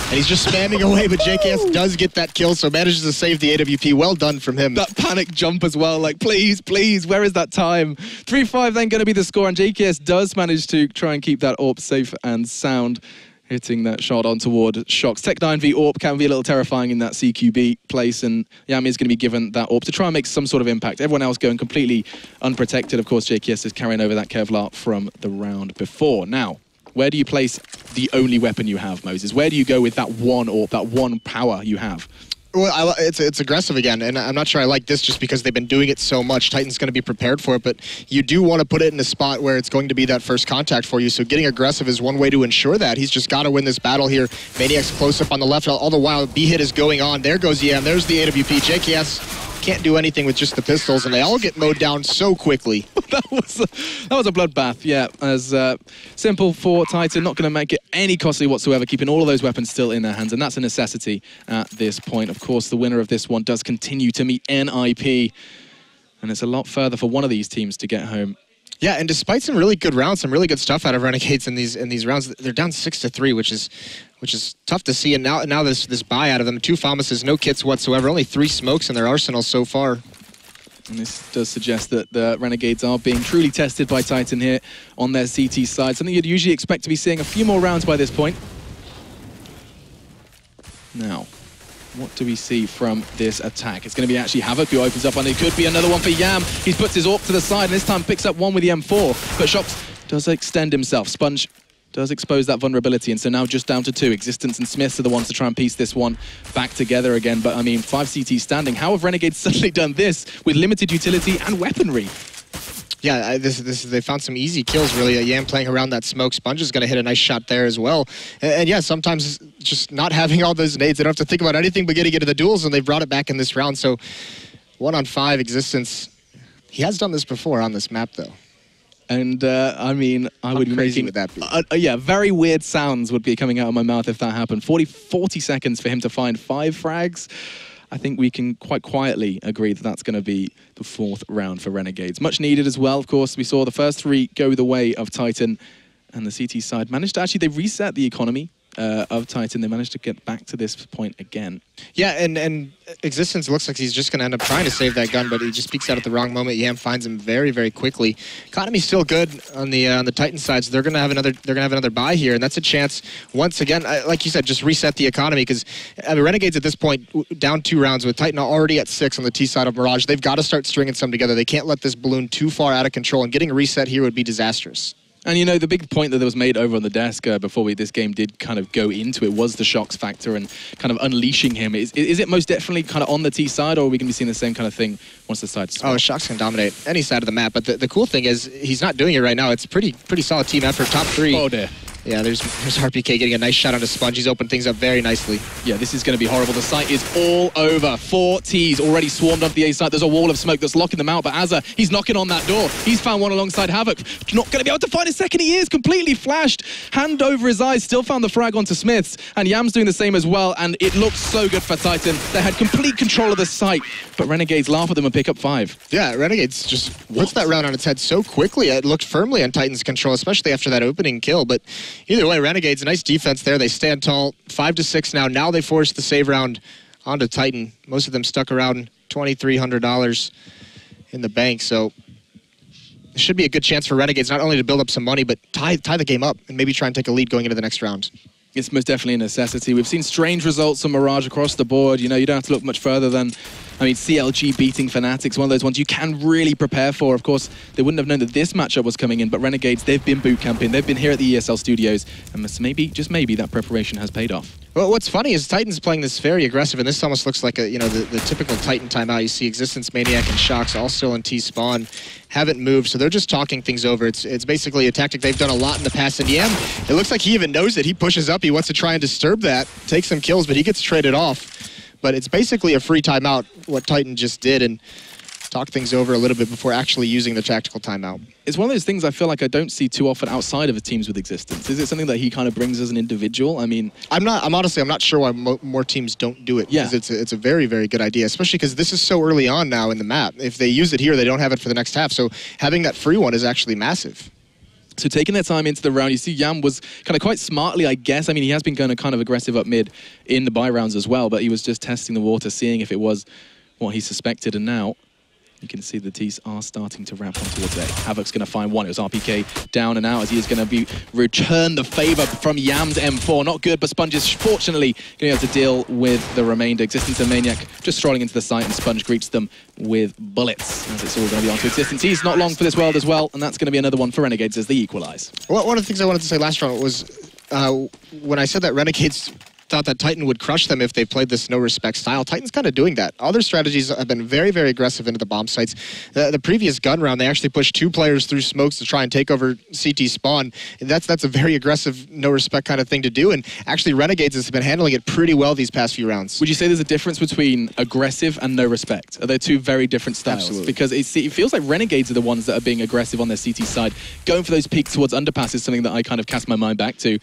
And he's just spamming away, but JKS does get that kill, so manages to save the AWP. Well done from him. That panic jump as well, like, please, please, where is that time? 3-5 then going to be the score, and JKS does manage to try and keep that AWP safe and sound. Hitting that shot on toward Shox. Tech 9 v AWP can be a little terrifying in that CQB place, and Yami is going to be given that AWP to try and make some sort of impact. Everyone else going completely unprotected. Of course, JKS is carrying over that Kevlar from the round before. Now, where do you place the only weapon you have, Moses? Where do you go with that one AWP, that one power you have? Well, it's aggressive again, and I'm not sure I like this just because they've been doing it so much. Titan's going to be prepared for it, but you do want to put it in a spot where it's going to be that first contact for you, so getting aggressive is one way to ensure that. He's just got to win this battle here. Maniac's close up on the left, all the while B-hit is going on. There goes Yam, there's the AWP. JKS can't do anything with just the pistols, and they all get mowed down so quickly. that was a bloodbath, yeah. As simple for Titan, not going to make it any costly whatsoever, keeping all of those weapons still in their hands, and that's a necessity at this point. Of course, the winner of this one does continue to meet NIP, and it's a lot further for one of these teams to get home. Yeah, and despite some really good rounds, some really good stuff out of Renegades in these rounds, they're down 6-3, which is tough to see. And now this buy out of them, 2 Famuses, no kits whatsoever, only 3 smokes in their arsenal so far. And this does suggest that the Renegades are being truly tested by Titan here on their CT side. Something you'd usually expect to be seeing a few more rounds by this point. Now, what do we see from this attack? It's going to be actually Havoc who opens up, and it could be another one for Yam. He puts his AWP to the side, and this time picks up one with the M4. But Shox does extend himself. Sponge does expose that vulnerability, and so now just down to 2. Existence and Smiths are the ones to try and piece this one back together again. But I mean, 5 CT standing. How have Renegades suddenly done this with limited utility and weaponry? Yeah, they found some easy kills, really. Yam playing around that smoke. Sponge is going to hit a nice shot there as well. And yeah, sometimes just not having all those nades, they don't have to think about anything but getting into the duels, and they've brought it back in this round. So 1-on-5 Existence. He has done this before on this map, though. And I mean, I would be making would that be? yeah, very weird sounds would be coming out of my mouth if that happened. 40 seconds for him to find 5 frags. I think we can quite quietly agree that that's going to be the 4th round for Renegades. Much needed as well, of course. We saw the first 3 go the way of Titan, and the CT side managed to actually, they reset the economy of Titan. They managed to get back to this point again. Yeah, and Existence looks like he's just going to end up trying to save that gun, but he just peeks out at the wrong moment. Yam finds him very, very quickly. Economy's still good on the Titan side, so they're going to have another buy here, and that's a chance once again. Like you said, just reset the economy because Renegades at this point down 2 rounds with Titan already at 6 on the T side of Mirage. They've got to start stringing some together. They can't let this balloon too far out of control, and getting a reset here would be disastrous. And, you know, the big point that was made over on the desk before this game did kind of go into it was the shocks factor and kind of unleashing him. Is it most definitely kind of on the T side, or are we going to be seeing the same kind of thing once the sides swap? Oh, shocks can dominate any side of the map, but the cool thing is he's not doing it right now. It's pretty solid team effort. Top 3. Oh, dear. Yeah, there's RPK getting a nice shot onto Sponge. He's opened things up very nicely. Yeah, this is going to be horrible. The site is all over. 4 Ts already swarmed onto the A site. There's a wall of smoke that's locking them out, but Azza, he's knocking on that door. He's found one alongside Havoc. Not going to be able to find a second. He is completely flashed. Hand over his eyes, still found the frag onto Smiths, and Yam's doing the same as well, and it looks so good for Titan. They had complete control of the site, but Renegades laugh at them and pick up 5. Yeah, Renegades just puts that round on its head so quickly. It looked firmly on Titan's control, especially after that opening kill, but either way, Renegades, a nice defense there. They stand tall, 5-6 now. Now they force the save round onto Titan. Most of them stuck around $2,300 in the bank, so it should be a good chance for Renegades not only to build up some money, but tie the game up and maybe try and take a lead going into the next round. It's most definitely a necessity. We've seen strange results on Mirage across the board. You know, you don't have to look much further than, I mean, CLG beating Fnatic's, one of those ones you can really prepare for. Of course, they wouldn't have known that this matchup was coming in, but Renegades, they've been boot camping. They've been here at the ESL studios, and maybe, just maybe, that preparation has paid off. Well, what's funny is Titan's playing this very aggressive, and this almost looks like the typical Titan timeout. You see Existence, Maniac, and Shocks all still in T-spawn, haven't moved, so they're just talking things over. It's basically a tactic they've done a lot in the past, and Yam, it looks like he even knows it. He pushes up, he wants to try and disturb that, take some kills, but he gets traded off. But it's basically a free timeout, what Titan just did, and talk things over a little bit before actually using the tactical timeout. It's one of those things I feel like I don't see too often outside of the teams with Existence. Is it something that he kind of brings as an individual? I mean, I'm honestly not sure why more teams don't do it. Yeah, because it's a very, very good idea, especially because this is so early on now in the map. If they use it here, they don't have it for the next half. So having that free one is actually massive. So taking their time into the round, you see Yam was kind of quite smartly, I guess. I mean, he has been going kind of aggressive up mid in the buy rounds as well, but he was just testing the water, seeing if it was what he suspected, and now you can see the T's are starting to ramp on towards it. Havoc's going to find one. It was RPK down and out as he is going to return the favor from Yam's M4. Not good, but Sponge is fortunately going to be able to deal with the remainder. Existence and Maniac just strolling into the site, and Sponge greets them with bullets as it's all going to be on to Existence. He's not long for this world as well, and that's going to be another one for Renegades as they equalize. Well, one of the things I wanted to say last round was when I said that Renegades thought that Titan would crush them if they played this no-respect style. Titan's kind of doing that. Other strategies have been very, very aggressive into the bomb sites. The previous gun round, they actually pushed 2 players through smokes to try and take over CT spawn. And that's a very aggressive, no-respect kind of thing to do. And actually, Renegades has been handling it pretty well these past few rounds. Would you say there's a difference between aggressive and no-respect? Are they 2 very different styles? Absolutely. Because it feels like Renegades are the ones that are being aggressive on their CT side. Going for those peaks towards underpass is something that I kind of cast my mind back to.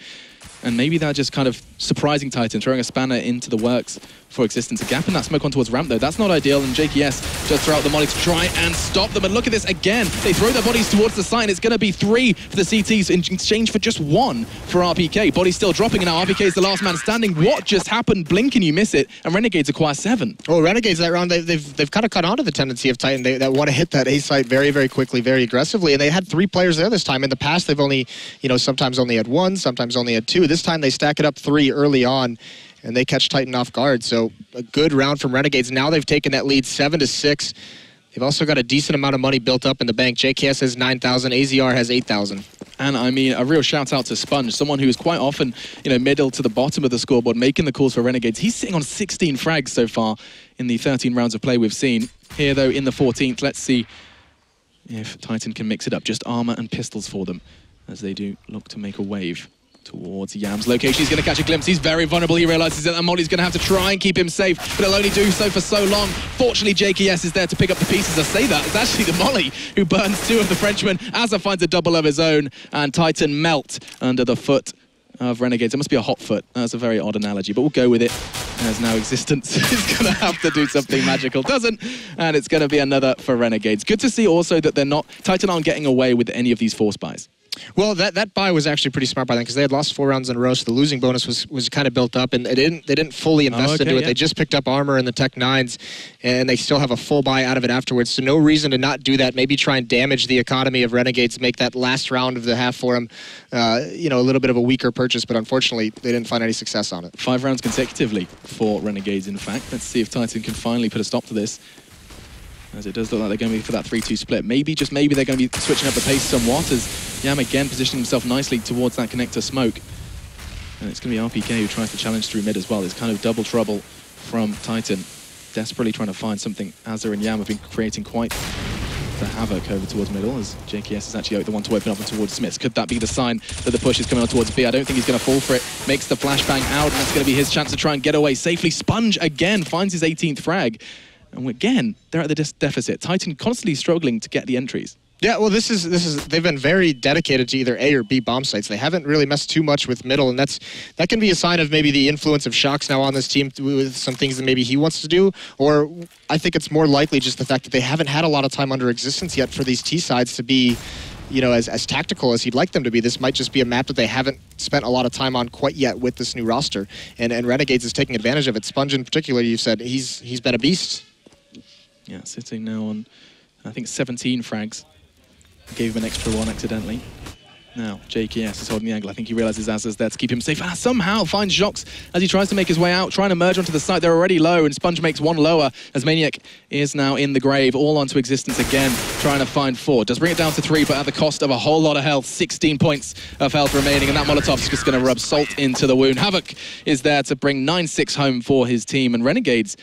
And maybe they're just kind of surprising Titan, throwing a spanner into the works for Existence. A gap in that smoke on towards ramp, though. That's not ideal, and JKS just throw out the molly to try and stop them. And look at this again. They throw their bodies towards the side, and it's going to be 3 for the CTs in exchange for just 1 for RPK. Body still dropping, and now RPK is the last man standing. What just happened? Blink and you miss it, and Renegades acquire 7. Well, Renegades that round, they've kind of caught on to the tendency of Titan. They want to hit that A site very, very quickly, very aggressively, and they had 3 players there this time. In the past, they've only, sometimes only had 1, sometimes only had 2. This time, they stack it up 3 early on, and they catch Titan off guard. So a good round from Renegades. Now they've taken that lead 7-6. They've also got a decent amount of money built up in the bank. JKS has 9,000, AZR has 8,000. And I mean, a real shout out to Sponge, someone who is quite often, middle to the bottom of the scoreboard, making the calls for Renegades. He's sitting on 16 frags so far in the 13 rounds of play we've seen. Here, though, in the 14th, let's see if Titan can mix it up. Just armor and pistols for them as they do look to make a wave. towards Yam's location. He's going to catch a glimpse. He's very vulnerable. He realizes that Molly's going to have to try and keep him safe, but he'll only do so for so long. Fortunately, JKS is there to pick up the pieces. I say that. It's actually the Molly who burns 2 of the Frenchmen. Azza finds a double of his own, and Titan melt under the foot of Renegades. It must be a hot foot. That's a very odd analogy, but we'll go with it. As now Existence is going to have to do something magical. Doesn't, and it's going to be another for Renegades. Good to see also that Titan aren't getting away with any of these force buys. Well, that buy was actually pretty smart by them because they had lost 4 rounds in a row, so the losing bonus was kind of built up, and they didn't fully invest into it. Yeah. They just picked up armor and the Tech 9s, and they still have a full buy out of it afterwards, so no reason to not do that. Maybe try and damage the economy of Renegades, make that last round of the half for them, a little bit of a weaker purchase, but unfortunately, they didn't find any success on it. 5 rounds consecutively for Renegades, in fact. Let's see if Titan can finally put a stop to this, as it does look like they're going to be for that 3-2 split. Maybe, just maybe, they're going to be switching up the pace somewhat as Yam again positioning himself nicely towards that connector smoke. And it's going to be RPK who tries to challenge through mid as well. It's kind of double trouble from Titan. Desperately trying to find something. Azza and Yam have been creating quite the havoc over towards middle as JKS is actually the one to open up and towards Smiths. Could that be the sign that the push is coming on towards B? I don't think he's going to fall for it. Makes the flashbang out, and that's going to be his chance to try and get away safely. Sponge again finds his 18th frag. And again, they're at the deficit. Titan constantly struggling to get the entries. Yeah, well, this is they've been very dedicated to either A or B bomb sites. They haven't really messed too much with middle, and that can be a sign of maybe the influence of Shox now on this team with some things that maybe he wants to do, or I think it's more likely just the fact that they haven't had a lot of time under Existence yet for these T sides to be, as tactical as he'd like them to be. This might just be a map that they haven't spent a lot of time on quite yet with this new roster, and Renegades is taking advantage of it. Sponge in particular, you've said he's been a beast. Yeah, sitting now on, I think, 17 frags. Gave him an extra 1 accidentally. Now, JKS is holding the angle. I think he realizes Azza's there to keep him safe. Somehow finds Jox as he tries to make his way out, trying to merge onto the site. They're already low, and Sponge makes 1 lower as Maniac is now in the grave, all onto Existence again, trying to find 4. Does bring it down to 3, but at the cost of a whole lot of health. 16 points of health remaining, and that Molotov's just going to rub salt into the wound. Havoc is there to bring 9-6 home for his team, and Renegades,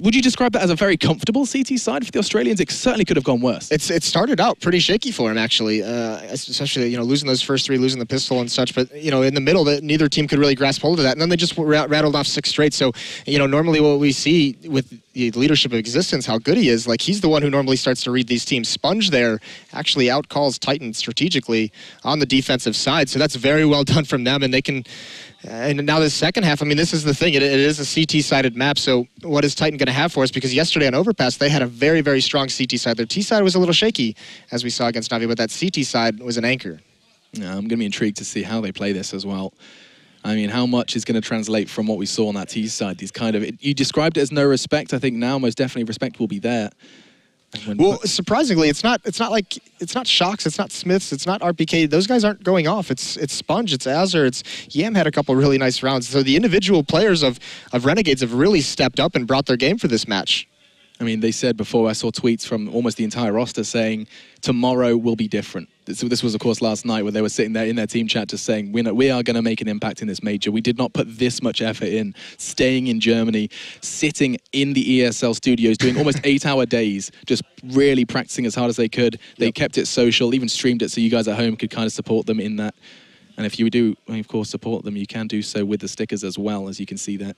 would you describe that as a very comfortable CT side for the Australians? It certainly could have gone worse. It started out pretty shaky for him, actually, especially losing those first 3, losing the pistol and such. But in the middle, neither team could really grasp hold of that, and then they just rattled off 6 straight. So normally what we see with the leadership of Existence, how good he is, like he's the one who normally starts to read these teams. Sponge there actually outcalls Titan strategically on the defensive side, so that's very well done from them, and they can. And now the second half, I mean, this is the thing. It is a CT-sided map, so what is Titan going to have for us? Because yesterday on Overpass, they had a very, very strong CT side. Their T side was a little shaky, as we saw against Navi, but that CT side was an anchor. Yeah, I'm going to be intrigued to see how they play this as well. I mean, how much is going to translate from what we saw on that T side? These you described it as no respect. I think now most definitely respect will be there. Well, surprisingly, it's not Shox, it's not Smiths, it's not RPK. Those guys aren't going off. It's Sponge, it's Azza, it's Yam had a couple really nice rounds. So the individual players of Renegades have really stepped up and brought their game for this match. I mean, they said before, I saw tweets from almost the entire roster saying, tomorrow will be different. So this was, of course, last night where they were sitting there in their team chat just saying, we are going to make an impact in this major. We did not put this much effort in, staying in Germany, sitting in the ESL studios, doing almost 8-hour days, just really practicing as hard as they could. They kept it social, even streamed it so you guys at home could kind of support them in that. And if you do, of course, support them, you can do so with the stickers as well, as you can see that.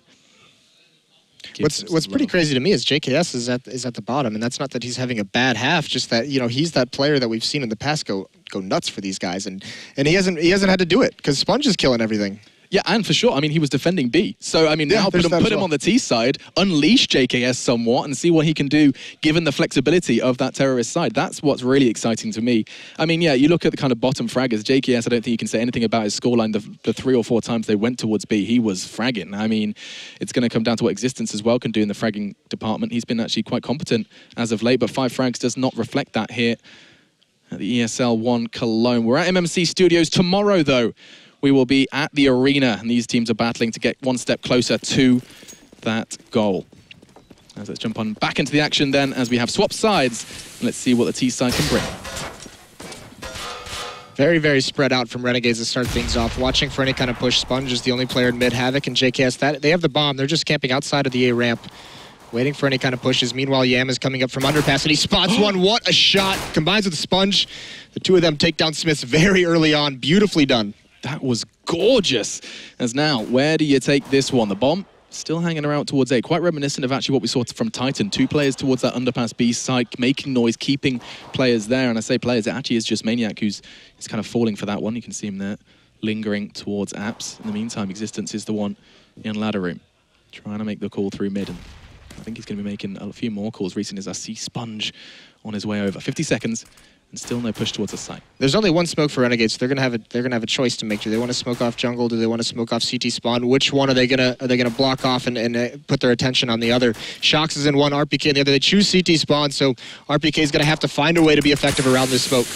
What's pretty crazy to me is JKS is at the bottom, and that's not that he's having a bad half, just that he's that player that we've seen in the past go nuts for these guys, and he hasn't had to do it because Sponge is killing everything. Yeah, and for sure. I mean, he was defending B. So, I mean, now put him on the T side, unleash JKS somewhat, and see what he can do given the flexibility of that terrorist side. That's what's really exciting to me. I mean, yeah, you look at the kind of bottom fraggers. JKS, I don't think you can say anything about his scoreline. The 3 or 4 times they went towards B, he was fragging. I mean, it's going to come down to what Existence as well can do in the fragging department. He's been actually quite competent as of late, but 5 frags does not reflect that here at the ESL One Cologne. We're at MMC Studios tomorrow, though. We will be at the arena, and these teams are battling to get 1 step closer to that goal. As let's jump on back into the action then, as we have swapped sides, and let's see what the T side can bring. Very, very spread out from Renegades to start things off. Watching for any kind of push. Sponge is the only player in mid. Havoc and JKS, they have the bomb. They're just camping outside of the A ramp, waiting for any kind of pushes. Meanwhile, Yam is coming up from underpass, and he spots one. What a shot. Combines with the Sponge. The 2 of them take down Smiths very early on. Beautifully done. That was gorgeous. As now, where do you take this one? The bomb still hanging around towards A. Quite reminiscent of actually what we saw from Titan. 2 players towards that underpass B side, making noise, keeping players there. And I say players, it actually is just Maniac who's kind of falling for that one. You can see him there, lingering towards Apps. In the meantime, Existence is the one in ladder room, trying to make the call through mid. And I think he's going to be making a few more calls recently as I see Sponge on his way over. 50 seconds. And still no push towards the site. There's only one smoke for Renegades. So they're gonna have a choice to make. Do they want to smoke off jungle? Do they want to smoke off CT spawn? Which one are they gonna block off and put their attention on the other? Shox is in one, RPK in the other. They choose CT spawn, so RPK is gonna have to find a way to be effective around this smoke.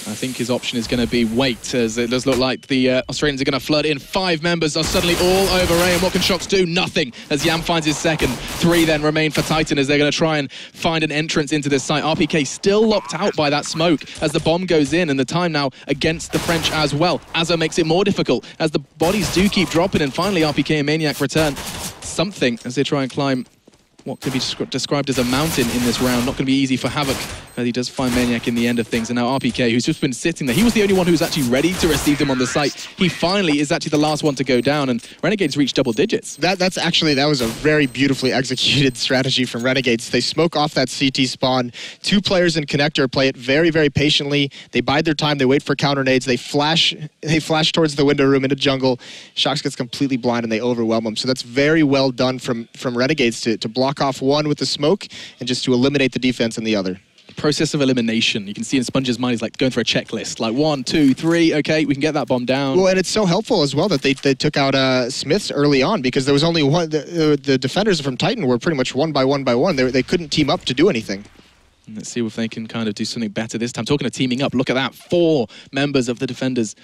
I think his option is going to be wait, as it does look like the Australians are going to flood in. 5 members are suddenly all over A, and what can Shox do? Nothing, as Yam finds his second. 3 then remain for Titan as they're going to try and find an entrance into this site. RPK still locked out by that smoke as the bomb goes in, and the time now against the French as well. Azza makes it more difficult as the bodies do keep dropping, and finally RPK and Maniac return something as they try and climb what could be described as a mountain in this round. Not going to be easy for Havoc, but he does find Maniac in the end of things. And now RPK, who's just been sitting there, he was the only one who was actually ready to receive them on the site. He finally is actually the last one to go down, and Renegades reached double digits. That was a very beautifully executed strategy from Renegades. They smoke off that CT spawn. 2 players in connector play it very, very patiently. They bide their time. They wait for counter nades. They flash towards the window room into jungle. Shox gets completely blind and they overwhelm him. So that's very well done from Renegades to block off one with the smoke and just to eliminate the defense in the other. Process of elimination. You can see in Sponge's mind, he's like going through a checklist. Like 1, 2, 3, okay, we can get that bomb down. Well, and it's so helpful as well that they took out Smiths early on, because there was only one. The defenders from Titan were pretty much one by one. They couldn't team up to do anything. Let's see if they can kind of do something better this time. Talking of teaming up, look at that. 4 members of the defenders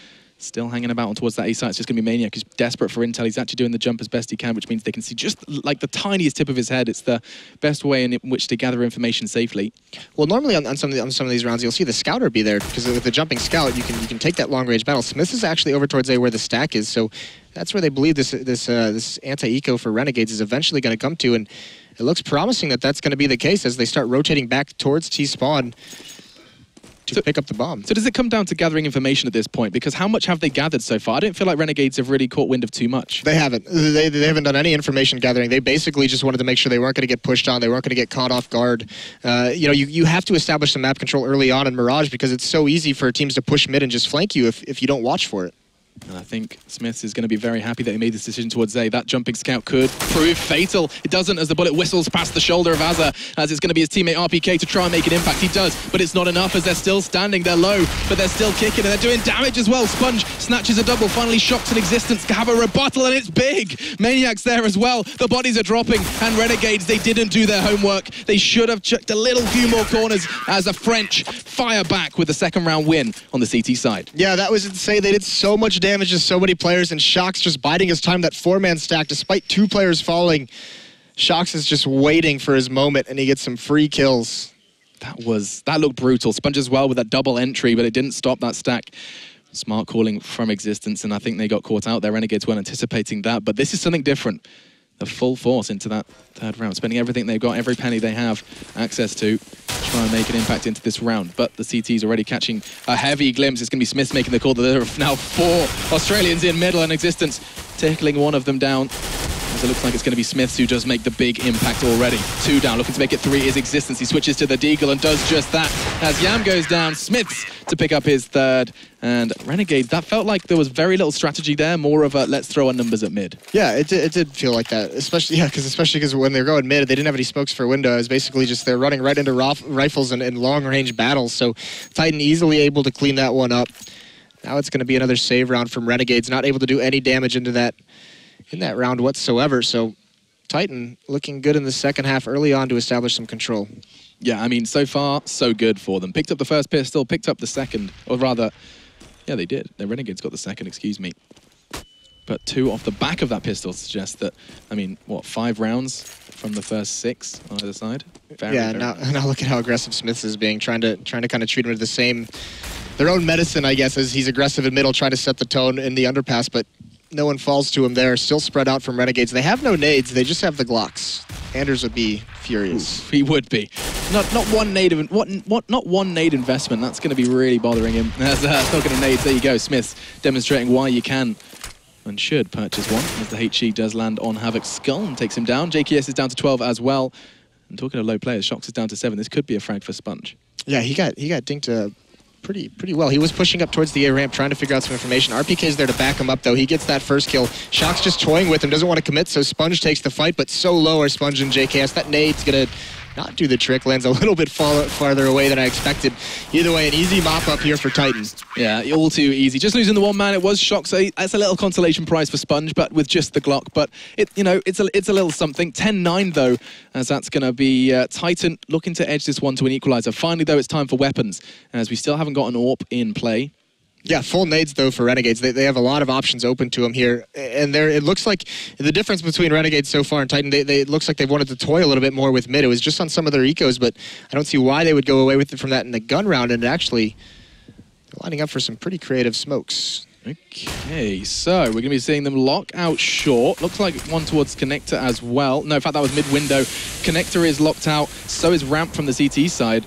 still hanging about towards that A site. It's just going to be Maniac, who's desperate for intel. He's actually doing the jump as best he can, which means they can see just like the tiniest tip of his head. It's the best way in which to gather information safely. Well, normally on some of these rounds, you'll see the scouter be there, because with the jumping scout, you can take that long range battle. Smith is actually over towards A where the stack is, so that's where they believe this anti-eco for Renegades is eventually going to come to, and it looks promising that that's going to be the case as they start rotating back towards T-spawn to pick up the bomb. So does it come down to gathering information at this point? Because how much have they gathered so far? I don't feel like Renegades have really caught wind of too much. They haven't. They haven't done any information gathering. They basically just wanted to make sure they weren't going to get pushed on. They weren't going to get caught off guard. You have to establish some map control early on in Mirage, because it's so easy for teams to push mid and just flank you if you don't watch for it. And I think Smiths is going to be very happy that he made this decision towards A. That jumping scout could prove fatal. It doesn't, as the bullet whistles past the shoulder of Azza, as it's going to be his teammate RPK to try and make an impact. He does, but it's not enough as they're still standing. They're low, but they're still kicking, and they're doing damage as well. Sponge snatches a double, finally Shox in existence to have a rebuttal, and it's big. Maniac's there as well. The bodies are dropping, and Renegades, they didn't do their homework. They should have checked a few more corners as the French fire back with the second round win on the CT side. Yeah, that was insane. They did so much damage to so many players, and Shox just biding his time. That 4-man stack, despite 2 players falling, Shox is just waiting for his moment, and he gets some free kills. That looked brutal. Sponge as well with that double entry, but it didn't stop that stack. Smart calling from existence, and I think they got caught out there. Renegades weren't anticipating that, but this is something different. The full force into that 3rd round, spending everything they've got, every penny they have access to try and make an impact into this round. But the CT is already catching a heavy glimpse. It's going to be Smith making the call. There are now 4 Australians in middle and existence, tickling one of them down. As it looks like it's going to be Smiths who does make the big impact already. 2 down, looking to make it 3 is existence. He switches to the Deagle and does just that. As Yam goes down, Smiths to pick up his 3rd. And Renegades, that felt like there was very little strategy there, more of a let's throw our numbers at mid. Yeah, it did feel like that, especially because when they were going mid, they didn't have any smokes for window. It was basically just they're running right into rifles and long-range battles, so Titan easily able to clean that one up. Now it's going to be another save round from Renegades, not able to do any damage in that round whatsoever, so Titan looking good in the second half early on to establish some control. Yeah, I mean, so far, so good for them. Picked up the first pistol, picked up the second, or rather, yeah, they did. The Renegades got the second, excuse me. But 2 off the back of that pistol suggests that, I mean, what, 5 rounds from the first 6 on either side? Very, yeah, now look at how aggressive Smiths is being, trying to kind of treat him with their own medicine, I guess, as he's aggressive in middle, trying to set the tone in the underpass, but no one falls to him there. Still spread out from Renegades. They have no nades, they just have the Glocks. Anders would be furious. Oof, he would be. Not one nade not one nade investment. That's going to be really bothering him. As talking of nades, there you go. Smith's demonstrating why you can and should purchase one, as the HE does land on Havoc's skull and takes him down. JKS is down to 12 as well. And talking of low players, Shox is down to 7. This could be a frag for Sponge. Yeah, he got dinked pretty well. He was pushing up towards the A ramp, trying to figure out some information. RPK's there to back him up, though. He gets that first kill. Shox just toying with him, doesn't want to commit, so Sponge takes the fight, but so low are Sponge and JKS. That nade's gonna not do the trick. Lands a little bit farther away than I expected. Either way, an easy mop up here for Titan. Yeah, all too easy. Just losing the one man, it was Shox. So that's a little consolation prize for Sponge, but with just the Glock. But it's a little something. 10-9 though, as that's going to be Titan looking to edge this one to an equalizer. Finally though, it's time for weapons, as we still haven't got an AWP in play. Yeah, full nades, though, for Renegades. They have a lot of options open to them here. And it looks like the difference between Renegades so far and Titan, it looks like they've wanted to toy a little bit more with mid. It was just on some of their ecos, but I don't see why they would go away with it from that in the gun round. And actually, they're lining up for some pretty creative smokes. Okay, so we're going to be seeing them lock out short. Looks like one towards Connector as well. No, in fact, that was mid-window. Connector is locked out. So is Ramp from the CT side.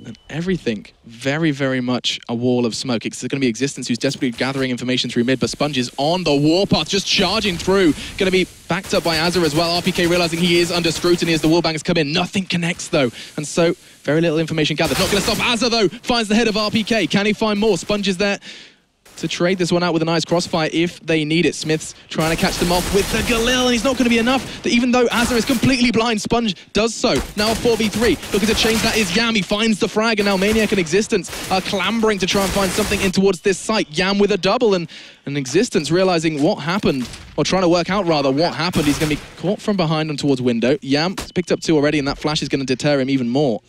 And everything very, very much a wall of smoke. It's going to be Existence who's desperately gathering information through mid, but Sponge is on the warpath, just charging through. Going to be backed up by Azza as well. RPK realizing he is under scrutiny as the wallbangers come in. Nothing connects though, and so very little information gathered. Not going to stop Azza though. Finds the head of RPK. Can he find more? Sponge is there to trade this one out with a nice crossfire if they need it. Smith's trying to catch them off with the Galil, and he's not going to be enough. That even though Azza is completely blind, Sponge does so. Now a 4v3. Looking to change that is Yam. He finds the frag, and now Maniac and Existence are clambering to try and find something in towards this site. Yam with a double, and Existence realizing what happened, or trying to work out rather what happened. He's going to be caught from behind and towards window. Yam has picked up 2 already, and that flash is going to deter him even more.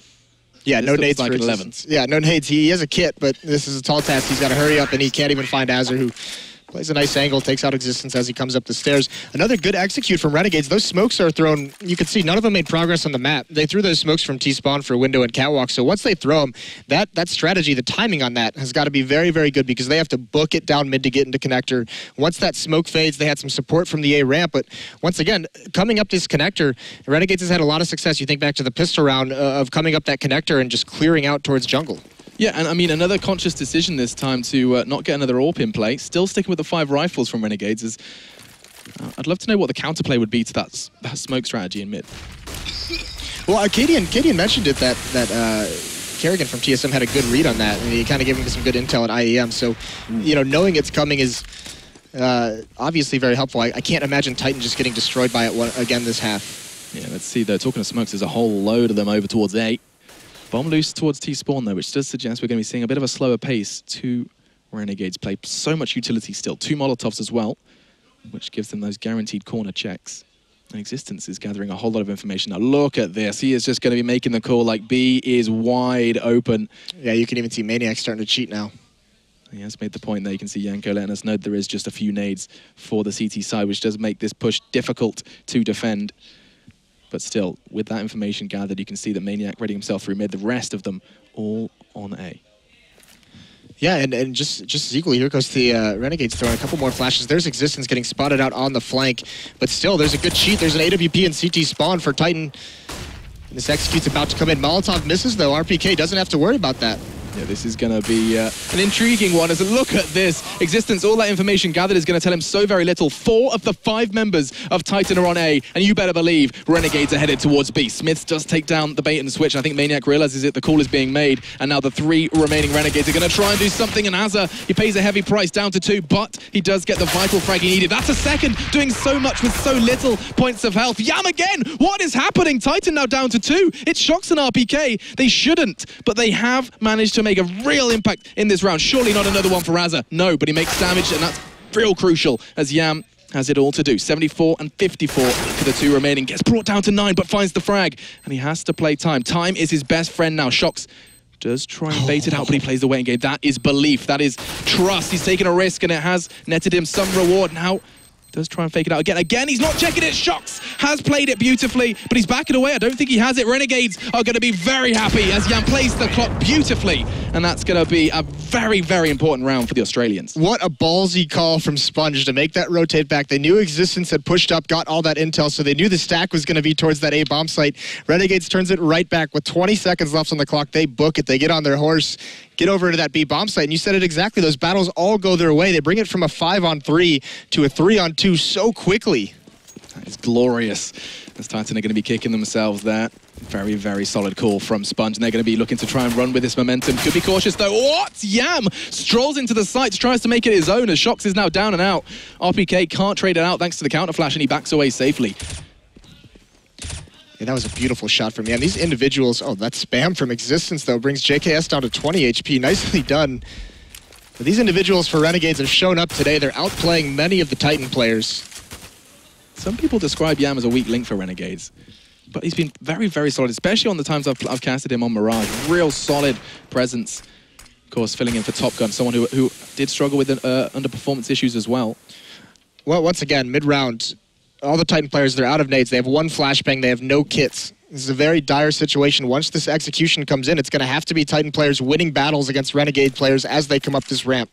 Yeah, no nades like for 11. Yeah, no nades. He has a kit, but this is a tall task. He's got to hurry up, and he can't even find Azza, who plays a nice angle, takes out Existence as he comes up the stairs. Another good execute from Renegades. Those smokes are thrown. You can see none of them made progress on the map. They threw those smokes from T-spawn for window and catwalk. So once they throw them, that strategy, the timing on that has got to be very, very good, because they have to book it down mid to get into connector. Once that smoke fades, they had some support from the A ramp. But once again, coming up this connector, Renegades has had a lot of success. You think back to the pistol round of coming up that connector and just clearing out towards jungle. Yeah, and I mean, another conscious decision this time to not get another AWP in play. Still sticking with the 5 rifles from Renegades. Is I'd love to know what the counterplay would be to that smoke strategy in mid. Well, Arcadian mentioned it that Kerrigan from TSM had a good read on that, and he kind of gave him some good intel at IEM. So, you know, knowing it's coming is obviously very helpful. I can't imagine Titan just getting destroyed by it again this half. Yeah, let's see though. Talking of smokes, there's a whole load of them over towards A. Bomb loose towards T-spawn though, which does suggest we're going to be seeing a bit of a slower pace to Renegades play. So much utility still. 2 Molotovs as well, which gives them those guaranteed corner checks. And Existence is gathering a whole lot of information. Now look at this. He is just going to be making the call like B is wide open. Yeah, you can even see Maniac starting to cheat now. He has made the point there. You can see Yanko letting us know there is just a few nades for the CT side, which does make this push difficult to defend. But still, with that information gathered, you can see that Maniac readying himself through mid. The rest of them all on A. Yeah, and just as equally, here goes the Renegades throwing a couple more flashes. There's Existence getting spotted out on the flank. But still, there's a good cheat. There's an AWP and CT spawn for Titan. And this execute's about to come in. Molotov misses, though. RPK doesn't have to worry about that. Yeah, this is going to be an intriguing one. As a look at this, Existence, all that information gathered is going to tell him so very little. 4 of the 5 members of Titan are on A, and you better believe Renegades are headed towards B. Smiths does take down the bait and switch, and I think Maniac realizes it. The call is being made, and now the 3 remaining Renegades are going to try and do something, and Azza, he pays a heavy price down to 2, but he does get the vital frag he needed. That's a second, doing so much with so little points of health. Yam again! What is happening? Titan now down to 2. It's Shox and RPK. They shouldn't, but they have managed to make a real impact in this round. Surely not another one for Azza. No, but he makes damage, and that's real crucial as Yam has it all to do. 74 and 54 for the 2 remaining. Gets brought down to 9, but finds the frag, and he has to play time. Time is his best friend now. Shox does try and bait it out, but he plays the waiting game. That is belief. That is trust. He's taken a risk, and it has netted him some reward. Now, Does try and fake it out again. Again, he's not checking it. Shox has played it beautifully, but he's backing away. I don't think he has it. Renegades are going to be very happy as Yam plays the clock beautifully, and that's going to be a very, very important round for the Australians. What a ballsy call from Sponge to make that rotate back. They knew Existence had pushed up, got all that intel, so they knew the stack was going to be towards that A bomb site. Renegades turns it right back with 20 seconds left on the clock. They book it. They get on their horse, get over to that B bomb site, and you said it exactly. Those battles all go their way. They bring it from a 5-on-3 to a 3-on-2 so quickly. That is glorious. As Titan are going to be kicking themselves there. Very, very solid call from Sponge, and they're going to be looking to try and run with this momentum. Could be cautious though. What? Yam strolls into the sights, tries to make it his own as Shox is now down and out. RPK can't trade it out thanks to the counter flash, and he backs away safely. Yeah, that was a beautiful shot from Yam. These individuals, oh, that spam from Existence though brings JKS down to 20 HP. Nicely done. But these individuals for Renegades have shown up today. They're outplaying many of the Titan players. Some people describe Yam as a weak link for Renegades, but he's been very, very solid, especially on the times I've casted him on Mirage. Real solid presence. Of course, filling in for Top Gun, someone who did struggle with underperformance issues as well. Well, once again, mid-round, all the Titan players, they're out of nades. They have one flashbang. They have no kits. This is a very dire situation. Once this execution comes in, it's going to have to be Titan players winning battles against Renegade players as they come up this ramp.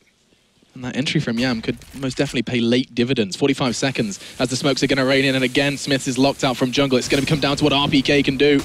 And that entry from Yam could most definitely pay late dividends. 45 seconds as the smokes are going to rain in, and again, Smith is locked out from jungle. It's going to come down to what RPK can do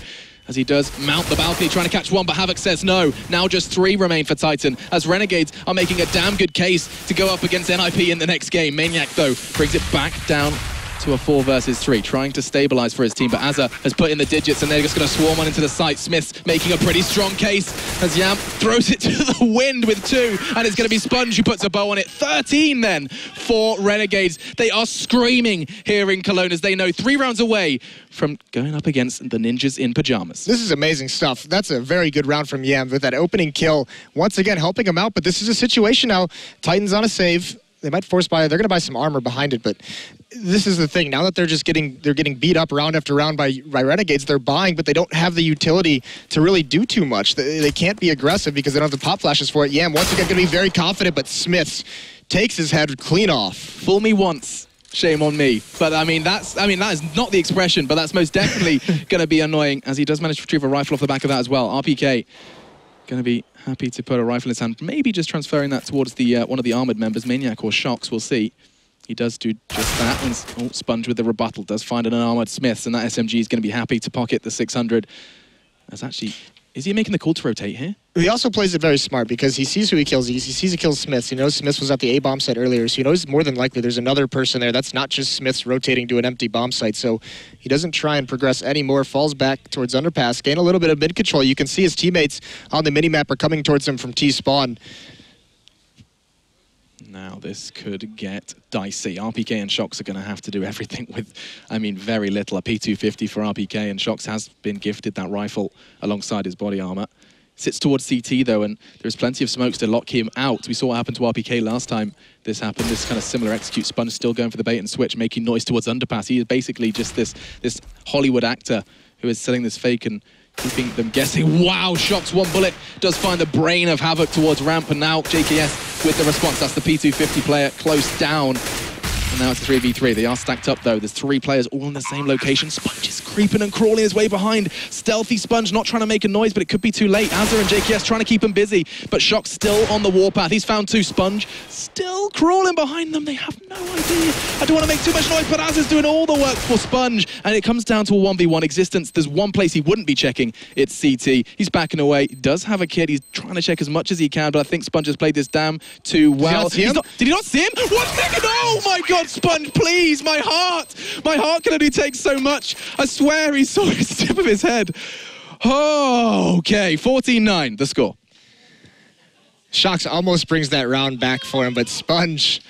as he does mount the balcony, trying to catch one, but Havoc says no. Now just 3 remain for Titan, as Renegades are making a damn good case to go up against NIP in the next game. Maniac, though, brings it back down to a 4 versus 3, trying to stabilize for his team, but Azza has put in the digits and they're just going to swarm on into the site. Smith's making a pretty strong case as Yam throws it to the wind with 2, and it's going to be Sponge who puts a bow on it. 13 then for Renegades. They are screaming here in Cologne as they know 3 rounds away from going up against the Ninjas in Pajamas. This is amazing stuff. That's a very good round from Yam with that opening kill. Once again, helping him out, but this is a situation now. Titan's on a save. They might force buy. They're going to buy some armor behind it, but this is the thing. Now that they're getting beat up round after round by Renegades, they're buying, but they don't have the utility to really do too much. They can't be aggressive because they don't have the pop flashes for it. Yam once again going to be very confident, but Smith takes his head clean off. Fool me once, shame on me. But that is not the expression, but that's most definitely going to be annoying as he does manage to retrieve a rifle off the back of that as well. RPK going to be happy to put a rifle in his hand, maybe just transferring that towards the one of the armored members, Maniac or Shox, we'll see. He does do just that, and Sponge with the rebuttal does find an unarmored Smiths, and that SMG is going to be happy to pocket the 600. As actually, is he making the call to rotate here? He also plays it very smart because he sees who he kills. He sees he kills Smiths. He knows Smiths was at the A bomb site earlier, so he knows more than likely there's another person there. That's not just Smiths rotating to an empty bomb site, so he doesn't try and progress anymore. Falls back towards underpass, gain a little bit of mid control. You can see his teammates on the minimap are coming towards him from T-spawn. Now this could get dicey. RPK and Shox are going to have to do everything with, very little. A P250 for RPK, and Shox has been gifted that rifle alongside his body armor. Sits towards CT though, and there's plenty of smokes to lock him out. We saw what happened to RPK last time this happened. This kind of similar execute. Sponge still going for the bait and switch, making noise towards underpass. He is basically just this Hollywood actor who is selling this fake and keeping them guessing. Wow, Shox, 1 bullet does find the brain of Havoc towards ramp, and now JKS with the response. That's the P250 player close down. And now it's a 3v3. They are stacked up though. There's 3 players all in the same location. Sponge is creeping and crawling his way behind. Stealthy Sponge not trying to make a noise, but it could be too late. Azza and JKS trying to keep him busy, but Shox still on the warpath. He's found 2. Sponge still crawling behind them. They have no idea. I don't want to make too much noise, but Azza's doing all the work for Sponge, and it comes down to a 1v1 Existence. There's one place he wouldn't be checking. It's CT. He's backing away. He does have a kid. He's trying to check as much as he can, but I think Sponge has played this damn too well. Did he not see him? 1 second! Oh my God, Sponge, please, my heart can only take so much. I swear he saw his tip of his head. Oh, okay, 14-9, the score. Shox almost brings that round back for him, but Sponge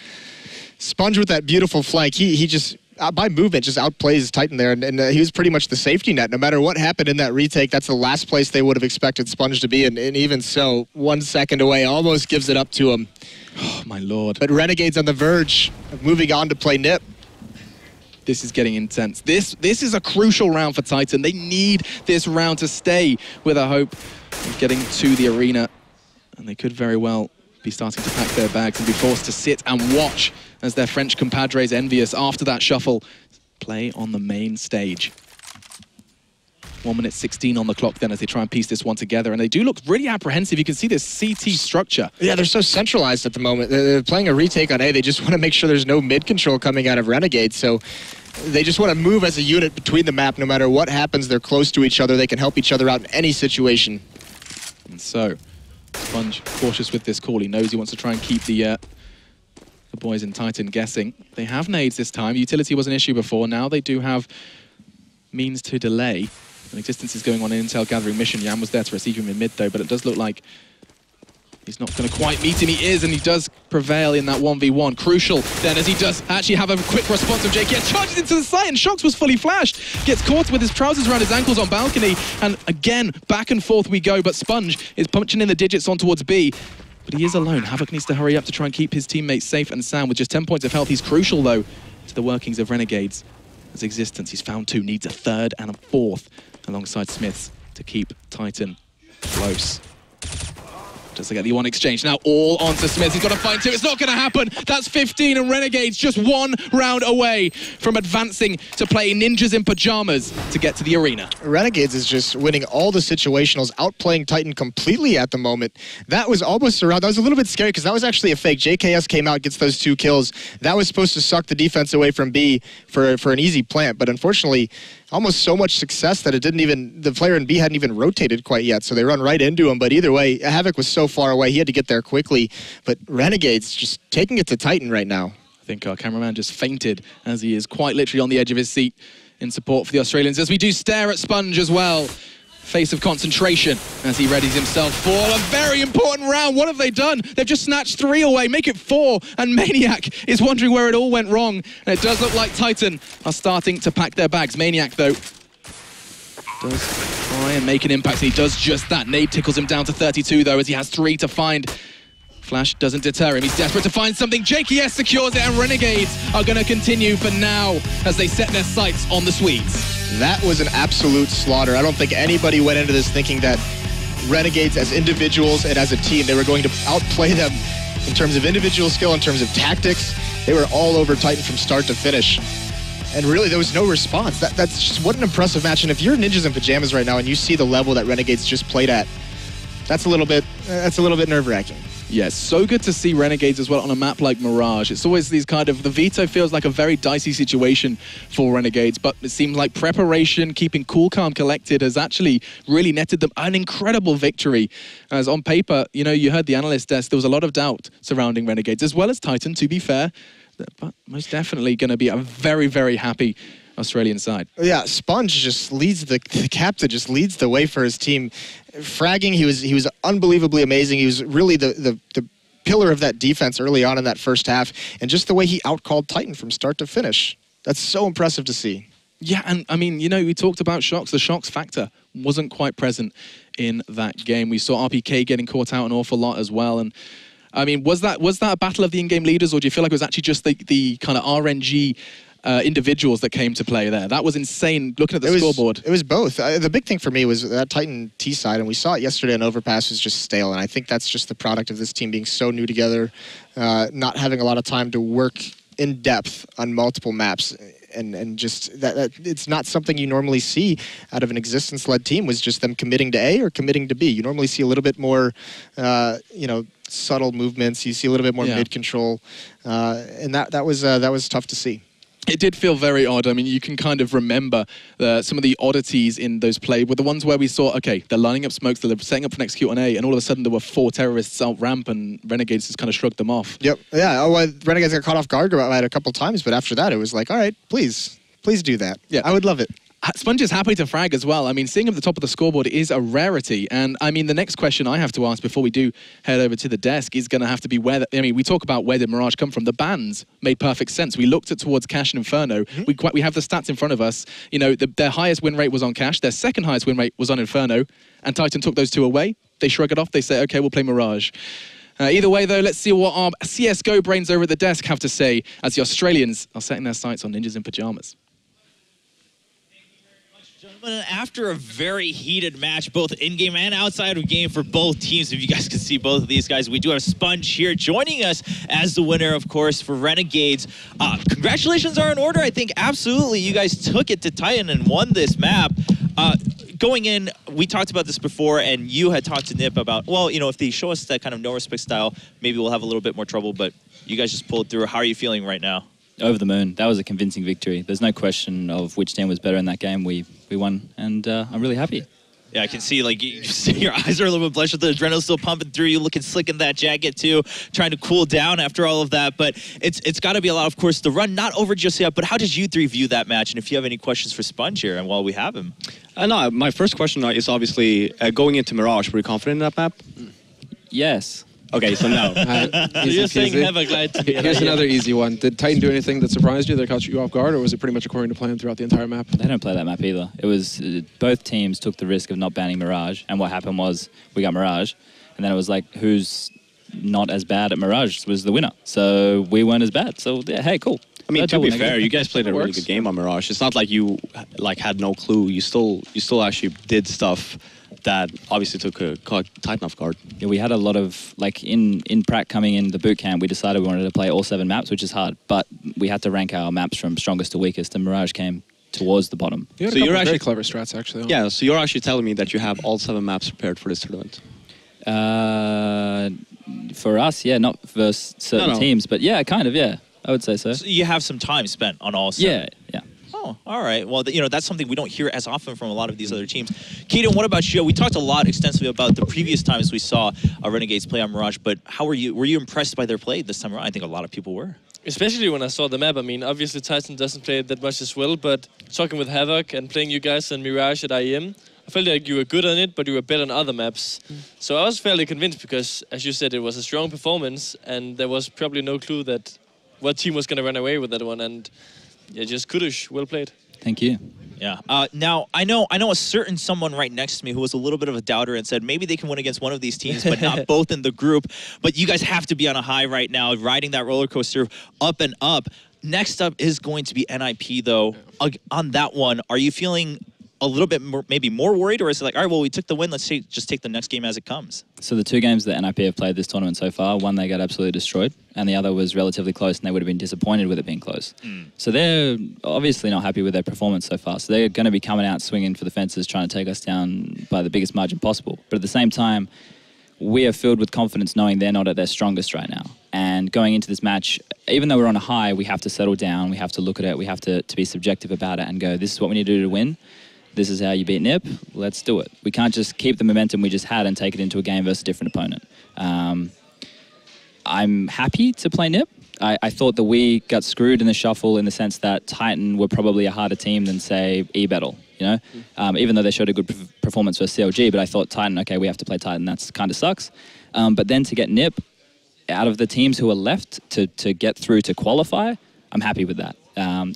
with that beautiful flank, he just, by movement, just outplays Titan there, and he was pretty much the safety net. No matter what happened in that retake, that's the last place they would have expected Sponge to be, and even so, 1 second away, almost gives it up to him. Oh, my Lord. But Renegades on the verge of moving on to play NIP. This is getting intense. This is a crucial round for Titan. They need this round to stay with a hope of getting to the arena. And they could very well be starting to pack their bags and be forced to sit and watch as their French compadres envious after that shuffle play on the main stage. 1 minute 16 on the clock then as they try and piece this one together. And they do look really apprehensive. You can see this CT structure. Yeah, they're so centralized at the moment. They're playing a retake on A. They just want to make sure there's no mid-control coming out of Renegades. So they just want to move as a unit between the map. No matter what happens, they're close to each other. They can help each other out in any situation. And so, Sponge cautious with this call. He knows he wants to try and keep the boys in Titan guessing. They have nades this time. Utility was an issue before. Now they do have means to delay. An existence is going on in intel gathering mission. Yam was there to receive him in mid though, but it does look like he's not going to quite meet him. He is, and he does prevail in that 1v1. Crucial then, as he does actually have a quick response of JKS. Charges into the site, and Shox was fully flashed. Gets caught with his trousers around his ankles on balcony, and again, back and forth we go, but Sponge is punching in the digits on towards B. But he is alone. Havoc needs to hurry up to try and keep his teammates safe and sound with just 10 points of health. He's crucial, though, to the workings of Renegades. As existence, he's found 2, needs a 3rd and a 4th alongside Smiths to keep Titan close. Does they get the 1 exchange? Now all onto Smith. He's got to find 2. It's not going to happen. That's 15, and Renegades just 1 round away from advancing to play ninjas in pajamas to get to the arena. Renegades is just winning all the situationals, outplaying Titan completely at the moment. That was almost around. That was a little bit scary because that was actually a fake. JKS came out, gets those 2 kills. That was supposed to suck the defense away from B for an easy plant, but unfortunately, almost so much success that it didn't even, the player in B hadn't even rotated quite yet, so they run right into him. But either way, Havoc was so far away, he had to get there quickly. But Renegades just taking it to Titan right now. I think our cameraman just fainted as he is quite literally on the edge of his seat in support for the Australians, as we do stare at Sponge as well. Face of concentration as he readies himself for a very important round. What have they done? They've just snatched 3 away, make it 4, and Maniac is wondering where it all went wrong. And it does look like Titan are starting to pack their bags. Maniac, though, does try and make an impact, and he does just that. Nade tickles him down to 32, though, as he has 3 to find. Flash doesn't deter him. He's desperate to find something. JKS secures it, and Renegades are going to continue for now as they set their sights on the Swedes. That was an absolute slaughter. I don't think anybody went into this thinking that Renegades as individuals and as a team, they were going to outplay them in terms of individual skill, in terms of tactics. They were all over Titan from start to finish. And really, there was no response. That's just what an impressive match. And if you're ninjas in pajamas right now and you see the level that Renegades just played at, that's a little bit nerve-wracking. Yeah, so good to see Renegades as well on a map like Mirage. It's always these kind of, the veto feels like a very dicey situation for Renegades, but it seems like preparation, keeping cool, calm, collected has actually really netted them an incredible victory. As on paper, you know, you heard the analyst desk, there was a lot of doubt surrounding Renegades, as well as Titan, to be fair, but most definitely going to be a very, very happy Australian side. Yeah, Sponge just leads the captain, just leads the way for his team. Fragging, he was unbelievably amazing. He was really the pillar of that defense early on in that first half, and just the way he outcalled Titan from start to finish. That's so impressive to see. Yeah, and I mean, you know, we talked about Shox. The Shox factor wasn't quite present in that game. We saw RPK getting caught out an awful lot as well, and I mean, was that a battle of the in-game leaders, or do you feel like it was actually just the kind of RNG individuals that came to play there? That was insane, looking at the scoreboard. It was both. The big thing for me was that Titan T side, and we saw it yesterday on Overpass, was just stale, and I think that's just the product of this team being so new together, not having a lot of time to work in depth on multiple maps, and just that it's not something you normally see out of an existence-led team, was just them committing to A or committing to B. You normally see a little bit more, you know, subtle movements. You see a little bit more mid-control, and that was tough to see. It did feel very odd. I mean, you can kind of remember some of the oddities in those plays were the ones where we saw, okay, they're lining up smokes, they're setting up for an execute on A, and all of a sudden there were 4 terrorists out ramp, and Renegades just kind of shrugged them off. Yep. Yeah. Oh, Renegades got caught off guard about it a couple times, but after that, it was like, all right, please do that. Yeah, I would love it. Sponge is happy to frag as well. I mean, seeing him at the top of the scoreboard is a rarity. And I mean, the next question I have to ask before we do head over to the desk is going to have to be where, I mean, we talk about where did Mirage come from. The bans made perfect sense. We looked at towards Cash and Inferno. We have the stats in front of us. You know, their highest win rate was on Cash. Their second highest win rate was on Inferno. And Titan took those 2 away. They shrug it off. They say, okay, we'll play Mirage. Either way, though, let's see what our CSGO brains over at the desk have to say as the Australians are setting their sights on ninjas in pajamas. After a very heated match, both in-game and outside of game for both teams, if you guys can see both of these guys, we do have Sponge here joining us as the winner, of course, for Renegades. Congratulations are in order, I think. Absolutely, you guys took it to Titan and won this map. Going in, we talked about this before, and you had talked to Nip about, well, you know, if they show us that kind of no-respect style, maybe we'll have a little bit more trouble, but you guys just pulled through. How are you feeling right now? Over the moon. That was a convincing victory. There's no question of which team was better in that game. We won, and I'm really happy. Yeah, I can see, like, your eyes are a little bit bloodshot. The adrenaline still pumping through you, looking slick in that jacket, too, trying to cool down after all of that. But it's got to be a lot, of course. The run not over just yet, but how did you three view that match? And if you have any questions for Sponge here, and while we have him. No, my first question is obviously, going into Mirage, were you confident in that map? Yes. Okay, so no. You're saying Havoc lied to me. Here's another easy one. Did Titan do anything that surprised you, that caught you off guard, or was it pretty much according to plan throughout the entire map? They don't play that map either. It was both teams took the risk of not banning Mirage, and what happened was we got Mirage, and then it was like, who's not as bad at Mirage was the winner. So we weren't as bad. So yeah, hey, cool. I mean, to be fair, you guys played a really good game on Mirage. It's not like you had no clue. You still actually did stuff that obviously caught Titan off guard. Yeah, we had a lot of, like, in Prac coming in the boot camp, we decided we wanted to play all 7 maps, which is hard, but we had to rank our maps from strongest to weakest, and Mirage came towards the bottom. You had so you're actually very clever strats, actually. Yeah, so you're actually telling me that you have all 7 maps prepared for this tournament. For us, yeah, not for certain teams, but yeah, kind of, yeah, I would say so. So you have some time spent on all 7. Yeah. Oh, all right. Well, you know, that's something we don't hear as often from a lot of these other teams. Keaton, what about you? We talked a lot extensively about the previous times we saw Renegades play on Mirage, but how were you? Were you impressed by their play this time around? I think a lot of people were. Especially when I saw the map. I mean, obviously Titan doesn't play it that much as well, but talking with Havoc and playing you guys on Mirage at IEM, I felt like you were good on it, but you were better on other maps. So I was fairly convinced because, as you said, it was a strong performance, and there was probably no clue that what team was going to run away with that one. And yeah, just kudos, well played. Thank you. Yeah. Now, I know a certain someone right next to me who was a little bit of a doubter and said maybe they can win against one of these teams, but not both in the group. But you guys have to be on a high right now, riding that roller coaster up and up. Next up is going to be NIP, though. On that one, are you feeling a little bit more, maybe more worried, or is it like, all right, well, we took the win, let's just take the next game as it comes? So the 2 games that NIP have played this tournament so far, one they got absolutely destroyed, and the other was relatively close, and they would have been disappointed with it being close. So they're obviously not happy with their performance so far, so they're going to be coming out swinging for the fences, trying to take us down by the biggest margin possible. But at the same time, we are filled with confidence knowing they're not at their strongest right now. And going into this match, even though we're on a high, we have to settle down, we have to look at it, we have to be subjective about it and go, this is what we need to do to win. This is how you beat NIP, let's do it. We can't just keep the momentum we just had and take it into a game versus a different opponent. I'm happy to play NIP. I thought that we got screwed in the shuffle in the sense that Titan were probably a harder team than, say, eBattle, you know? Even though they showed a good performance for CLG, but I thought Titan, okay, we have to play Titan, that kind of sucks. But then to get NIP out of the teams who are left to get through to qualify, I'm happy with that.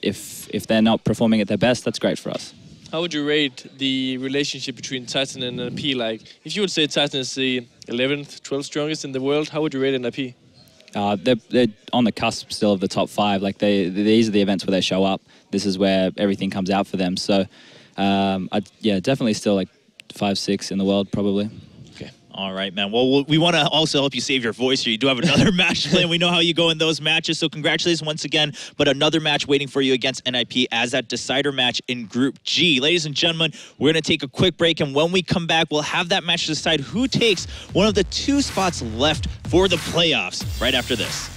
If they're not performing at their best, that's great for us. How would you rate the relationship between Titan and NIP? Like, if you would say Titan is the 11th, 12th strongest in the world, how would you rate NIP? They're on the cusp still of the top 5. Like these are the events where they show up. This is where everything comes out for them. So, yeah, definitely still like 5, 6 in the world probably. All right, man. Well, we want to also help you save your voice here. You do have another match to play, and we know how you go in those matches, so congratulations once again. But another match waiting for you against NIP as that decider match in Group G. Ladies and gentlemen, we're going to take a quick break, and when we come back, we'll have that match to decide who takes one of the 2 spots left for the playoffs right after this.